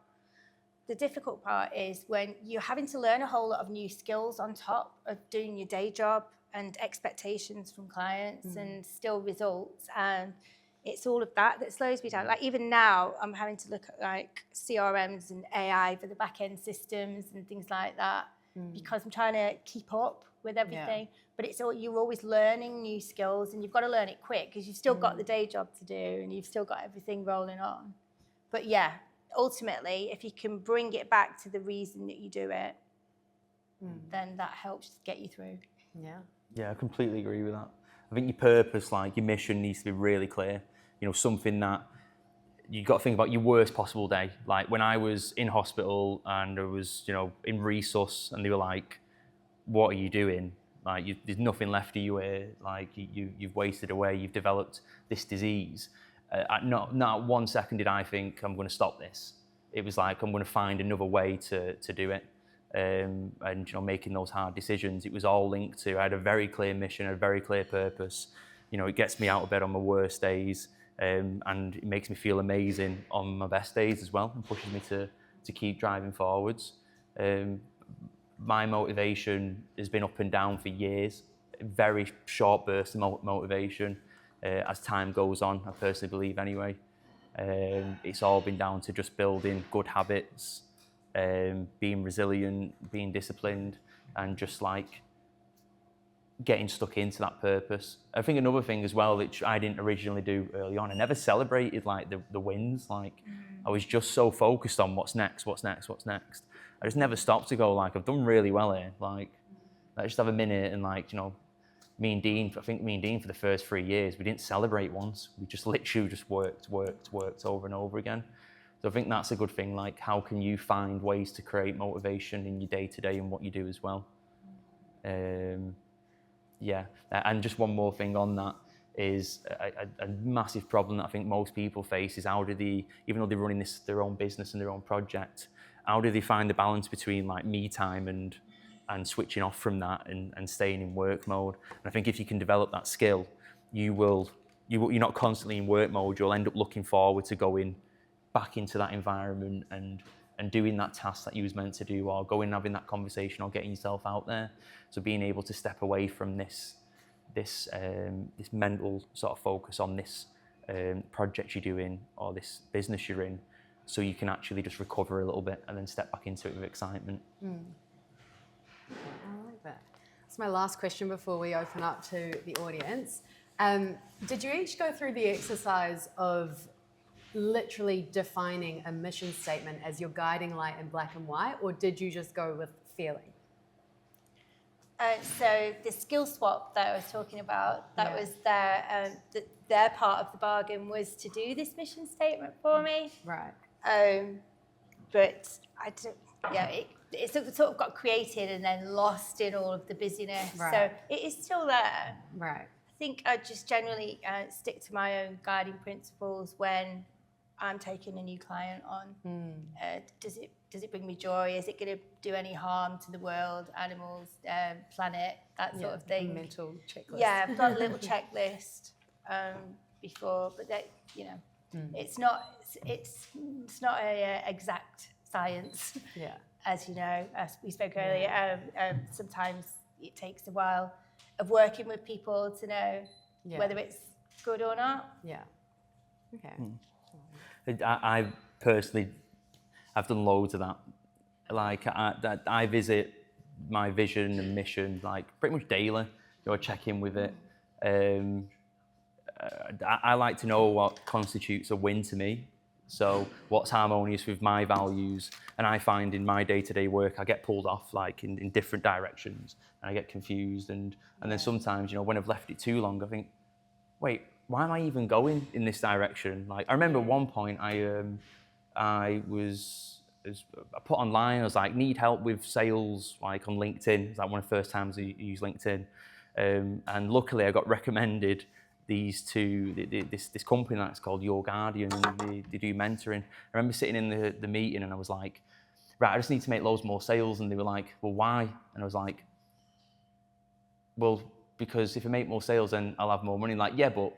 the difficult part is when you're having to learn a whole lot of new skills on top of doing your day job and expectations from clients and still results. And it's all of that that slows me down. Like even now, I'm having to look at like CRMs and AI for the back end systems and things like that because I'm trying to keep up with everything. Yeah. But it's all, you're always learning new skills, and you've got to learn it quick because you've still got the day job to do and you've still got everything rolling on. But yeah, ultimately, if you can bring it back to the reason that you do it, then that helps get you through. Yeah. Yeah, I completely agree with that. I think your purpose, like your mission, needs to be really clear. You know, something that you've got to think about your worst possible day. Like when I was in hospital and I was, you know, in resus, and they were like, "What are you doing? Like, there's nothing left of you here. Like, you've wasted away. You've developed this disease." Not 1 second did I think I'm going to stop this. It was like I'm going to find another way to do it. And you know, making those hard decisions, it was all linked to. I had a very clear mission, a very clear purpose. You know, it gets me out of bed on my worst days, and it makes me feel amazing on my best days as well, and pushes me to keep driving forwards. My motivation has been up and down for years. Very short bursts of motivation. As time goes on, I personally believe anyway. It's all been down to just building good habits, being resilient, being disciplined, and just like getting stuck into that purpose. I think another thing as well, which I didn't originally do early on, I never celebrated like the wins. Like I was just so focused on what's next. I just never stopped to go like, I've done really well here. Like, let's just have a minute and like, you know, me and Dean for the first 3 years, we didn't celebrate once. We just literally just worked over and over again. So I think that's a good thing. Like, how can you find ways to create motivation in your day-to-day and what you do as well? Yeah, and just one more thing on that is a massive problem that I think most people face is how do they, even though they're running their own business and their own project, how do they find the balance between like me time and switching off from that and staying in work mode? And I think if you can develop that skill, you're not constantly in work mode. You'll end up looking forward to going back into that environment and doing that task that you was meant to do, or going and having that conversation, or getting yourself out there. So being able to step away from this mental sort of focus on this project you're doing or this business you're in, so you can actually just recover a little bit and then step back into it with excitement. I like that. That's my last question before we open up to the audience. Did you each go through the exercise of literally defining a mission statement as your guiding light in black and white, or did you just go with feeling? So the skill swap that I was talking about, that was their part of the bargain was to do this mission statement for me. Right. But I don't, it sort of got created and then lost in all of the busyness. Right. So it is still there. Right. I think I just generally stick to my own guiding principles when I'm taking a new client on. Does it bring me joy? Is it going to do any harm to the world, animals, planet, that sort of thing? Mental checklist. Yeah, I've got a little checklist before, but that, it's not a exact science. Yeah. As you know, as we spoke earlier, sometimes it takes a while of working with people to know whether it's good or not. Yeah. Okay. I personally, I've done loads of that. Like I visit my vision and mission like pretty much daily. Check in with it. I like to know what constitutes a win to me. So what's harmonious with my values? And I find in my day-to-day work, I get pulled off like in different directions, and I get confused. And then sometimes, when I've left it too long, I think, wait, why am I even going in this direction? Like I remember at one point I put online, I was like, need help with sales, like on LinkedIn. It's like one of the first times I used LinkedIn. And luckily I got recommended this company that's called Your Guardian, and they do mentoring. I remember sitting in the meeting and I was like, right, I just need to make loads more sales. And they were like, well, why? And I was like, well, because if I make more sales, then I'll have more money. Like, yeah, but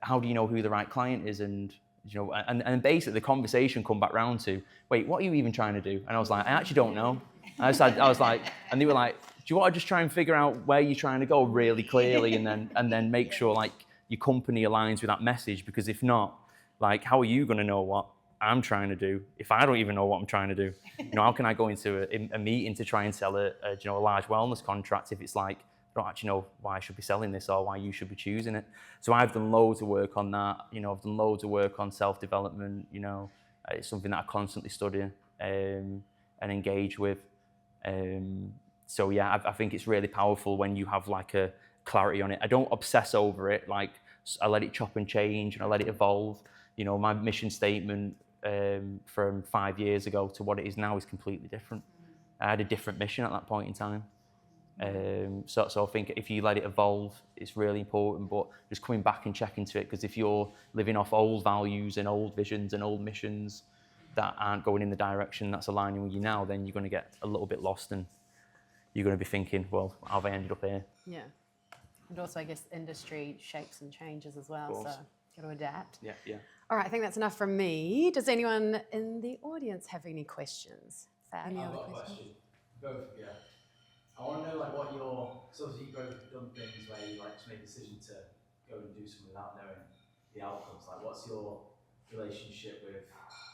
how do you know who the right client is? And and basically the conversation come back round to, wait, what are you even trying to do? And I was like, I actually don't know. I was like, and they were like, do you want to just try and figure out where you're trying to go really clearly, and then make sure like your company aligns with that message? Because if not, like, how are you going to know what I'm trying to do if I don't even know what I'm trying to do? How can I go into a meeting to try and sell a large wellness contract if it's like, I don't actually know why I should be selling this or why you should be choosing it? So I've done loads of work on that. I've done loads of work on self-development. It's something that I constantly study and engage with. So yeah, I think it's really powerful when you have like a clarity on it. I don't obsess over it. Like I let it chop and change and I let it evolve. My mission statement from 5 years ago to what it is now is completely different. I had a different mission at that point in time. So I think if you let it evolve, it's really important, but just coming back and checking to it, because if you're living off old values and old visions and old missions that aren't going in the direction that's aligning with you now, then you're going to get a little bit lost and you're going to be thinking, well, how have I ended up here? Yeah. And also, I guess, industry shapes and changes as well, so got to adapt. Yeah. All right, I think that's enough from me. Does anyone in the audience have any questions? Any other questions? Both, yeah. I want to know what so you've both done things where you just make a decision to go and do something without knowing the outcomes. Like, what's your relationship with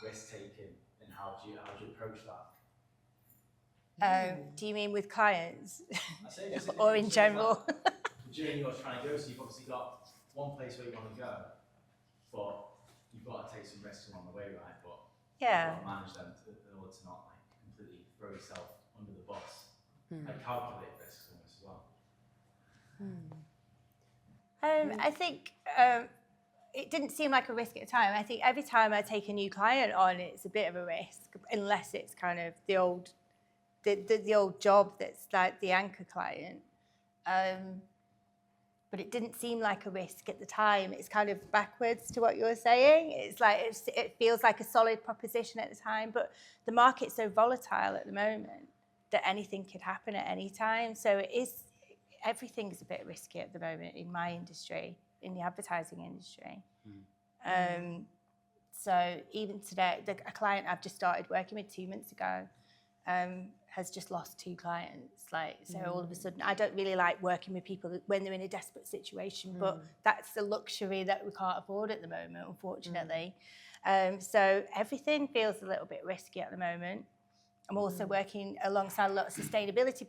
risk taking, and how do you approach that? Do you mean with clients I say just or in general? The journey you're trying to go, so you've obviously got one place where you want to go, but you've got to take some risks along the way, right? But you've got to manage them in order to not completely throw yourself under the bus. Calculate risks almost as well. I think it didn't seem like a risk at the time. I think every time I take a new client on, it's a bit of a risk, unless it's kind of the old job that's like the anchor client. But it didn't seem like a risk at the time. It's kind of backwards to what you were saying. It's like it feels like a solid proposition at the time, but the market's so volatile at the moment that anything could happen at any time. So everything's a bit risky at the moment in my industry, in the advertising industry. So even today, a client I've just started working with 2 months ago has just lost 2 clients. So all of a sudden, I don't really like working with people when they're in a desperate situation, but that's the luxury that we can't afford at the moment, unfortunately. So everything feels a little bit risky at the moment. I'm also working alongside a lot of sustainability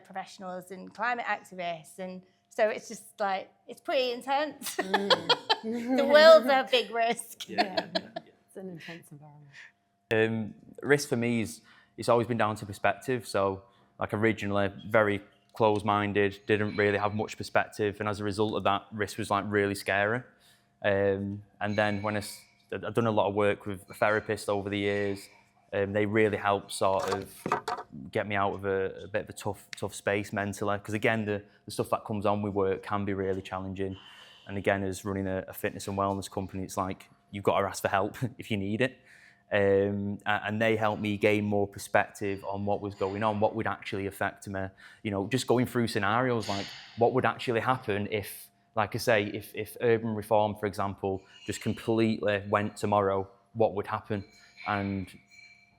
professionals and climate activists, and so it's just it's pretty intense. The world's a big risk. Yeah. It's an intense environment. Risk for me it's always been down to perspective. So originally very closed-minded, didn't really have much perspective, and as a result of that, risk was really scary. And then when I've done a lot of work with a therapist over the years. They really help sort of get me out of a bit of a tough space mentally. Because again, the stuff that comes on with work can be really challenging. And again, as running a fitness and wellness company, it's like you've got to ask for help if you need it. And they helped me gain more perspective on what was going on, what would actually affect me. Just going through scenarios like what would actually happen if Like I say, if urban reform, for example, just completely went tomorrow, what would happen? And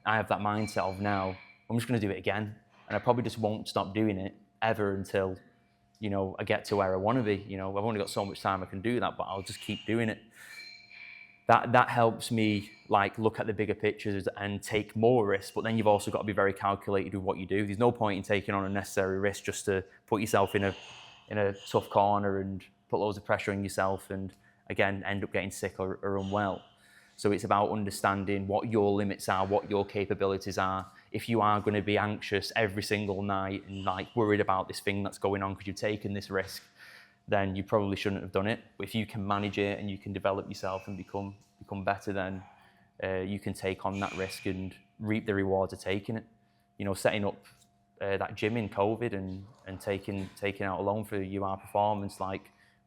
I have that mindset of now, I'm just going to do it again. And I probably just won't stop doing it ever until, I get to where I want to be. I've only got so much time I can do that, but I'll just keep doing it. That helps me look at the bigger pictures and take more risks, but then you've also got to be very calculated with what you do. There's no point in taking on unnecessary risk just to put yourself in a tough corner and put loads of pressure on yourself and again end up getting sick or unwell. So it's about understanding what your limits are, what your capabilities are. If you are going to be anxious every single night and worried about this thing that's going on because you've taken this risk, then you probably shouldn't have done it. But if you can manage it and you can develop yourself and become better, then you can take on that risk and reap the rewards of taking it. Setting up that gym in COVID and taking out a loan for UR Performance,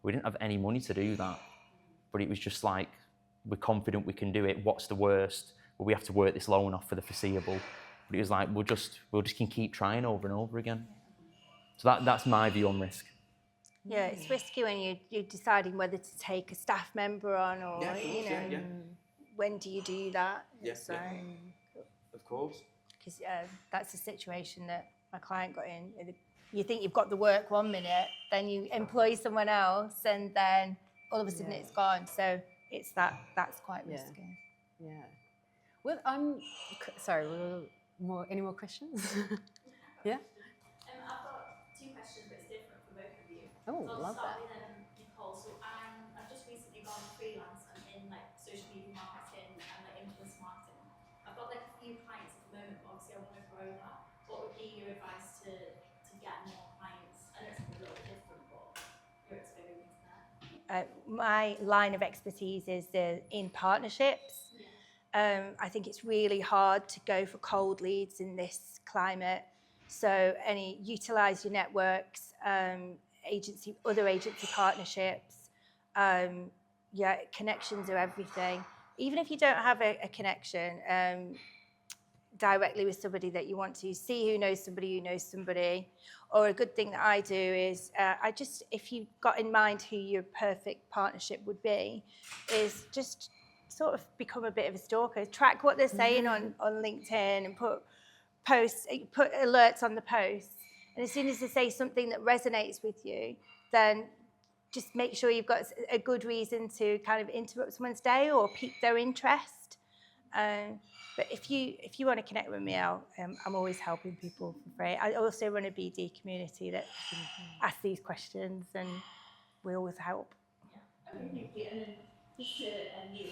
we didn't have any money to do that. But it was just we're confident we can do it. What's the worst? Well, we have to work this loan off for the foreseeable. But it was we'll just keep trying over and over again. So that's my view on risk. Yeah, it's risky when you're deciding whether to take a staff member on or, when do you do that? Yes, of course. Because that's a situation that my client got in. You think you've got the work 1 minute, then you employ someone else, and then all of a sudden it's gone. So it's that's quite risky. Yeah. Well, sorry. Any more questions? Yeah. I've got 2 questions, but it's different for both of you. Oh, so I'll love start that. with Nicole. So I've just recently gone freelance. I'm in social media marketing and influence marketing. I've got a few clients at the moment, but obviously I want to grow that. What would be your advice to get more clients? I know it's a little bit different, but your experience there. My line of expertise is in partnerships. I think it's really hard to go for cold leads in this climate. So utilize your networks, other agency partnerships. Connections are everything. Even if you don't have a connection directly with somebody that you want to, see who knows somebody. Or a good thing that I do is if you've got in mind who your perfect partnership would be, is just sort of become a bit of a stalker. Track what they're saying on LinkedIn and put alerts on the posts. And as soon as they say something that resonates with you, then just make sure you've got a good reason to kind of interrupt someone's day or pique their interest. But if you want to connect with me, I'm always helping people for free. I also run a BD community that can ask these questions, and we always help. Yeah. Okay, thank you. And then just to you,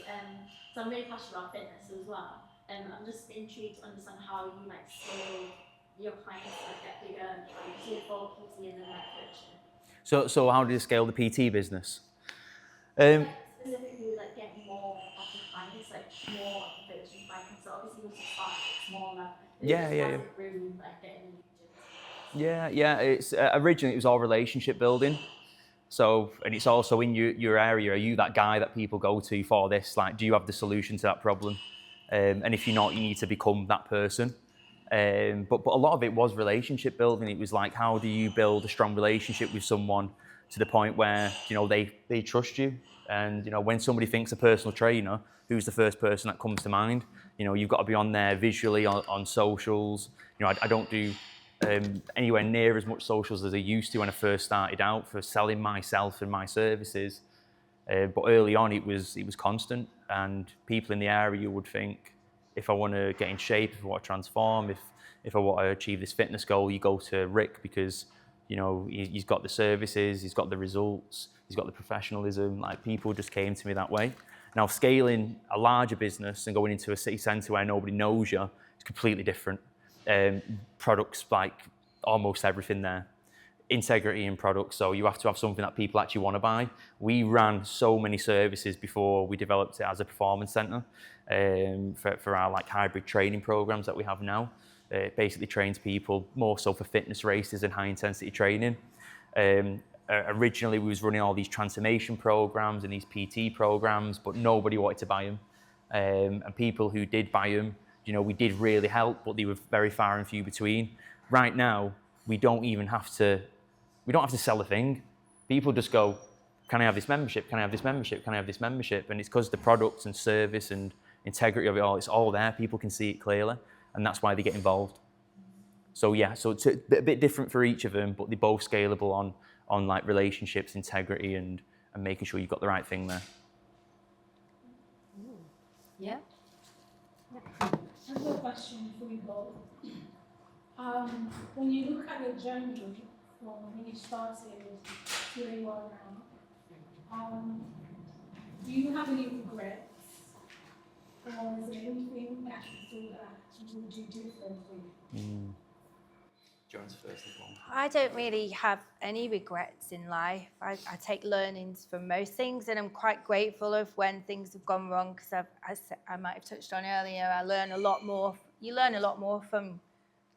so I'm really passionate about fitness as well. I'm just intrigued to understand how you scale your clients get bigger, do you follow PT and then coaching? So how do you scale the PT business? Specifically, getting more of the clients, more coaching clients. So obviously, you start smaller. Yeah. Room, getting Yeah. It's originally it was all relationship building. So, and it's also in your area. Are you that guy that people go to for this? Do you have the solution to that problem? And if you're not, you need to become that person. But a lot of it was relationship building. It was how do you build a strong relationship with someone to the point where they trust you. And when somebody thinks a personal trainer, who's the first person that comes to mind? You've got to be on there visually on socials. I don't do anywhere near as much socials as I used to when I first started out for selling myself and my services. But early on, it was constant, and people in the area would think, if I want to get in shape, if I want to transform, if I want to achieve this fitness goal, you go to Rick because he's got the services, he's got the results, he's got the professionalism. People just came to me that way. Now, scaling a larger business and going into a city centre where nobody knows you is completely different. Products, almost everything there. Integrity in products, so you have to have something that people actually want to buy. We ran so many services before we developed it as a performance centre for our hybrid training programs that we have now. It basically trains people more so for fitness races and high intensity training. Originally we was running all these transformation programs and these PT programs, but nobody wanted to buy them. And people who did buy them, we did really help, but they were very far and few between. Right now, we don't have to sell a thing. People just go, can I have this membership? Can I have this membership? Can I have this membership? And it's because the product and service and integrity of it all, it's all there. People can see it clearly, and that's why they get involved. So yeah, so it's a bit different for each of them, but they're both scalable on like relationships, integrity, and making sure you've got the right thing there. Yeah. I have a question for you both. When you look at your journey from when you started to where you are now, do you have any regrets? Or is there anything that you feel that you would do differently? John's first, Nicole. I don't really have any regrets in life. I take learnings from most things, and I'm quite grateful of when things have gone wrong, because I might have touched on earlier, I learn a lot more. You learn a lot more from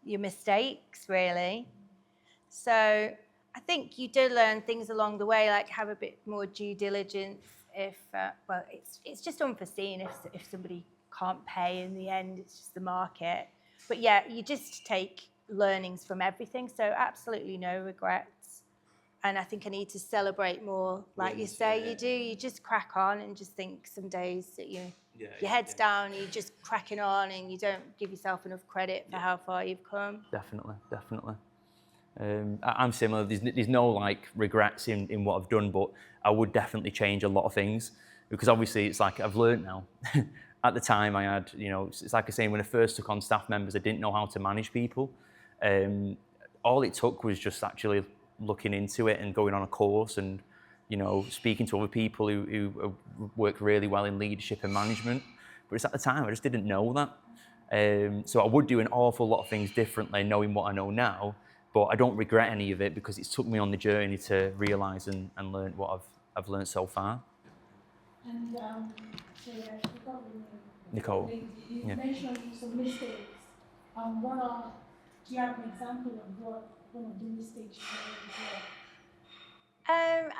your mistakes, really. So I think you do learn things along the way, like have a bit more due diligence if, well, it's just unforeseen if somebody can't pay in the end, it's just the market. But yeah, you just take learnings from everything, so absolutely no regrets. And I think I need to celebrate more, like you say, you do. You just crack on and just think some days that your head's down, you're just cracking on, and you don't give yourself enough credit for how far you've come. Definitely. I'm similar. There's no like regrets in what I've done, but I would definitely change a lot of things, because obviously it's like I've learned now. At the time I had, it's like I say, when I first took on staff members, I didn't know how to manage people. All it took was just actually looking into it and going on a course and, speaking to other people who work really well in leadership and management. But it's at the time, I just didn't know that. So I would do an awful lot of things differently, knowing what I know now, but I don't regret any of it, because it's took me on the journey to realise and learn what I've learned so far. And so yeah, I forgot your name. Nicole. You mentioned some mistakes. Do you have an example of what one of the mistakes you made as well?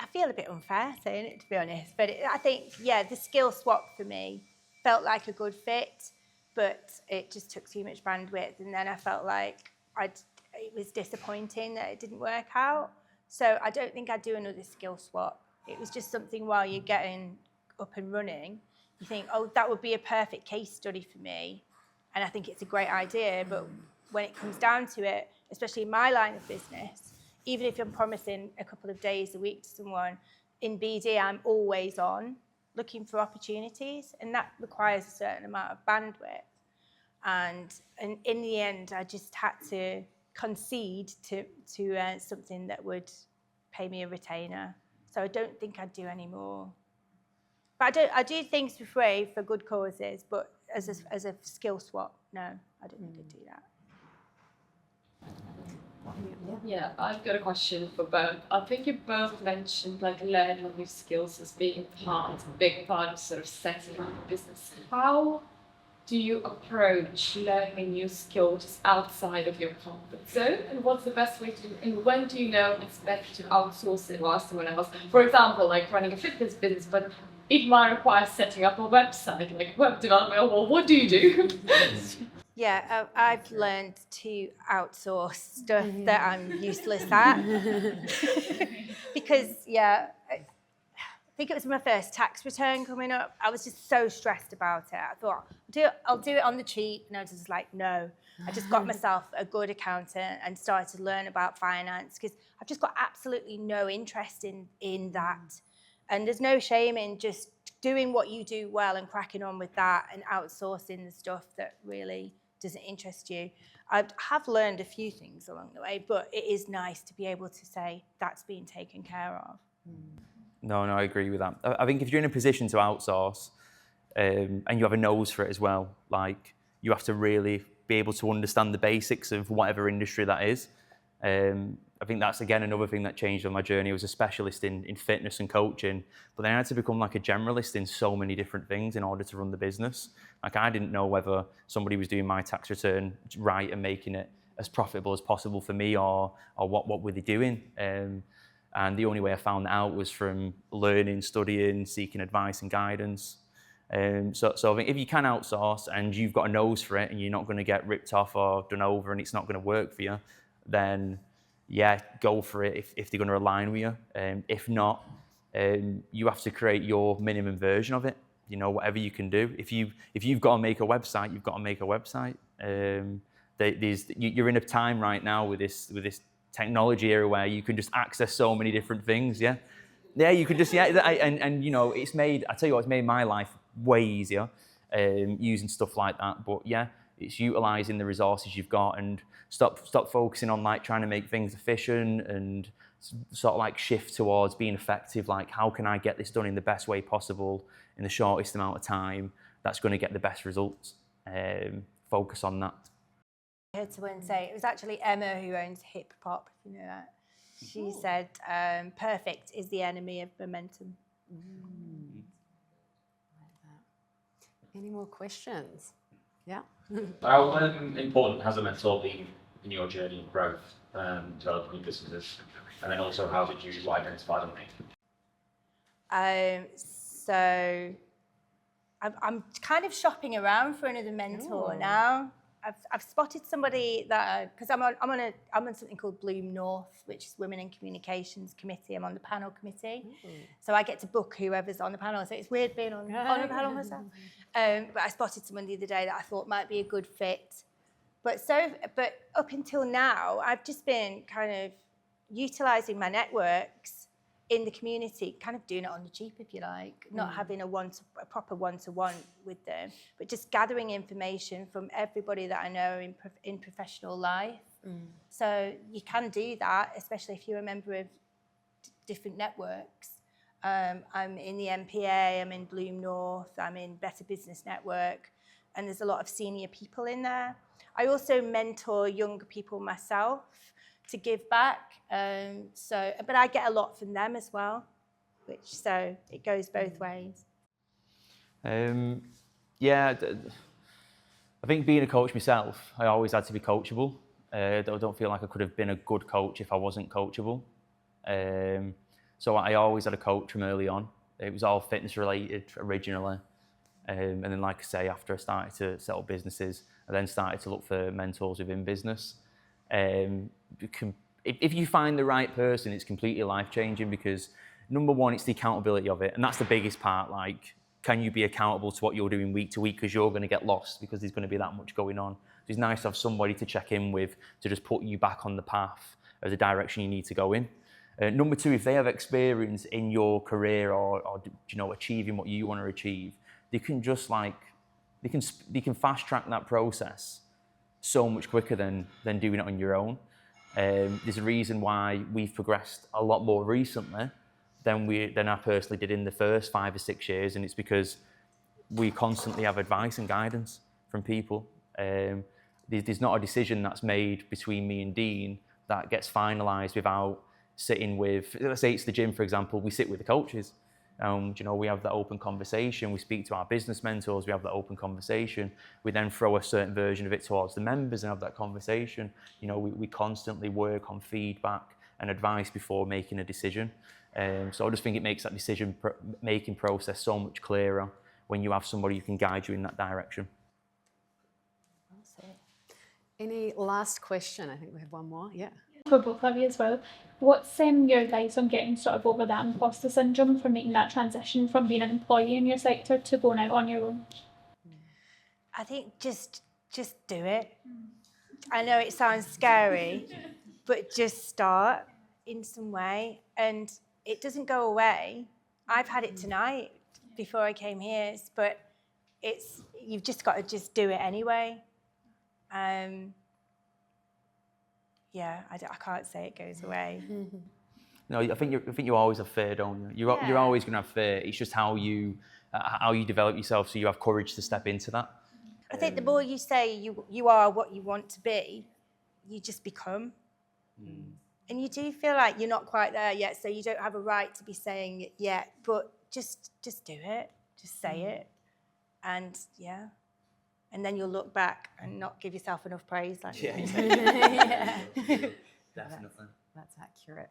I feel a bit unfair saying it, to be honest, but I think, the skill swap for me felt like a good fit, but it just took too much bandwidth, and then I felt like it was disappointing that it didn't work out. So I don't think I'd do another skill swap. It was just something while you're getting up and running, you think, oh, that would be a perfect case study for me. And I think it's a great idea, but when it comes down to it, especially in my line of business, even if I'm promising a couple of days a week to someone, in BD, I'm always on looking for opportunities, and that requires a certain amount of bandwidth. And in the end, I just had to concede to something that would pay me a retainer. So I don't think I'd do any more. But I do things for free for good causes, but as a skill swap, no, I don't think I'd do that. Yeah, I've got a question for both. I think you both mentioned like learning new skills as being a big part of sort of setting up a business. How do you approach learning new skills outside of your comfort zone, and what's the best way to, and when do you know it's better to outsource it or ask someone else? For example, like running a fitness business, but it might require setting up a website, like web development. Well, what do you do? Yeah, I've learned to outsource stuff that I'm useless at. Because, I think it was my first tax return coming up. I was just so stressed about it. I thought, I'll do it on the cheap. And I was just like, no. I just got myself a good accountant and started to learn about finance, because I've just got absolutely no interest in that. And there's no shame in just doing what you do well and cracking on with that and outsourcing the stuff that really doesn't interest you. I have learned a few things along the way, but it is nice to be able to say that's being taken care of. No, I agree with that. I think if you're in a position to outsource and you have a nose for it as well, like you have to really be able to understand the basics of whatever industry that is. I think that's, again, another thing that changed on my journey. I was a specialist in fitness and coaching, but then I had to become like a generalist in so many different things in order to run the business. Like I didn't know whether somebody was doing my tax return right and making it as profitable as possible for me, or what were they doing. And the only way I found that out was from learning, studying, seeking advice and guidance. So I think if you can outsource and you've got a nose for it and you're not going to get ripped off or done over and it's not going to work for you, then yeah, go for it if they're going to align with you. If not, you have to create your minimum version of it. You know, whatever you can do. If you've got to make a website, you've got to make a website. You're in a time right now with this technology era where you can just access so many different things. Yeah, you could just and you know, it's made. I tell you what, it's made my life way easier using stuff like that. But yeah, it's utilizing the resources you've got and stop focusing on like trying to make things efficient and sort of like shift towards being effective. Like, how can I get this done in the best way possible in the shortest amount of time that's going to get the best results? Focus on that. I heard someone say, it was actually Emma who owns Hip Pop, if you know that. She said, perfect is the enemy of momentum. Like that. Any more questions? Yeah. How important has a mentor been in your journey of growth, developing your businesses? And then also, how did you identify them? So I'm kind of shopping around for another mentor now. I've spotted somebody that, because I'm on something called Bloom North, which is Women in Communications Committee. I'm on the panel committee, so I get to book whoever's on the panel. So it's weird being on a panel myself. But I spotted someone the other day that I thought might be a good fit. But up until now, I've just been kind of utilising my networks in the community, kind of doing it on the cheap, if you like, not having a proper one-to-one with them, but just gathering information from everybody that I know in professional life. So you can do that, especially if you're a member of different networks. I'm in the MPA, I'm in Bloom North, I'm in Better Business Network, and there's a lot of senior people in there. I also mentor younger people myself to give back. But I get a lot from them as well, so it goes both ways. Yeah, I think being a coach myself, I always had to be coachable. I don't feel like I could have been a good coach if I wasn't coachable. So I always had a coach from early on. It was all fitness related originally. And then, like I say, after I started to set up businesses, I then started to look for mentors within business. If you find the right person, it's completely life-changing because, number one, it's the accountability of it. And that's the biggest part. Like, can you be accountable to what you're doing week to week? Because you're going to get lost because there's going to be that much going on. So it's nice to have somebody to check in with to just put you back on the path of the direction you need to go in. Number two, if they have experience in your career or you know, achieving what you want to achieve, they can just they can fast track that process so much quicker than doing it on your own. There's a reason why we've progressed a lot more recently than I personally did in the first 5 or 6 years, and it's because we constantly have advice and guidance from people. There's not a decision that's made between me and Dean that gets finalised without sitting with, let's say it's the gym, for example, we sit with the coaches. You know, we have that open conversation. We speak to our business mentors. We have that open conversation. We then throw a certain version of it towards the members and have that conversation. You know, we constantly work on feedback and advice before making a decision. So I just think it makes that decision-making process so much clearer when you have somebody who can guide you in that direction. Any last question? I think we have one more. Yeah. For both of you as well, what's your advice on getting sort of over that imposter syndrome for making that transition from being an employee in your sector to going out on your own? I think just do it. I know it sounds scary, but just start in some way, and it doesn't go away. I've had it tonight before I came here, but you've just got to just do it anyway. Yeah, I can't say it goes away. No, I think you always have fear, don't you? You're always going to have fear. It's just how you develop yourself so you have courage to step into that. I think the more you say you are what you want to be, you just become. And you do feel like you're not quite there yet, so you don't have a right to be saying it yet, but just do it. Just say it. And yeah. And then you'll look back and not give yourself enough praise. Yeah. Definitely. That's accurate.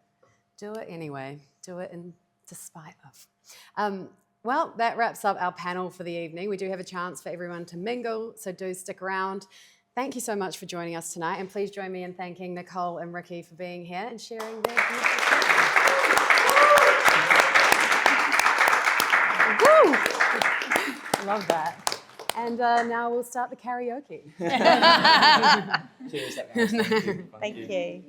Do it anyway. Do it in despite of. Well, that wraps up our panel for the evening. We do have a chance for everyone to mingle, so do stick around. Thank you so much for joining us tonight, and please join me in thanking Nicole and Ricky for being here and sharing their beautiful Woo! Love that. And now we'll start the karaoke. Cheers, everyone. Thank you.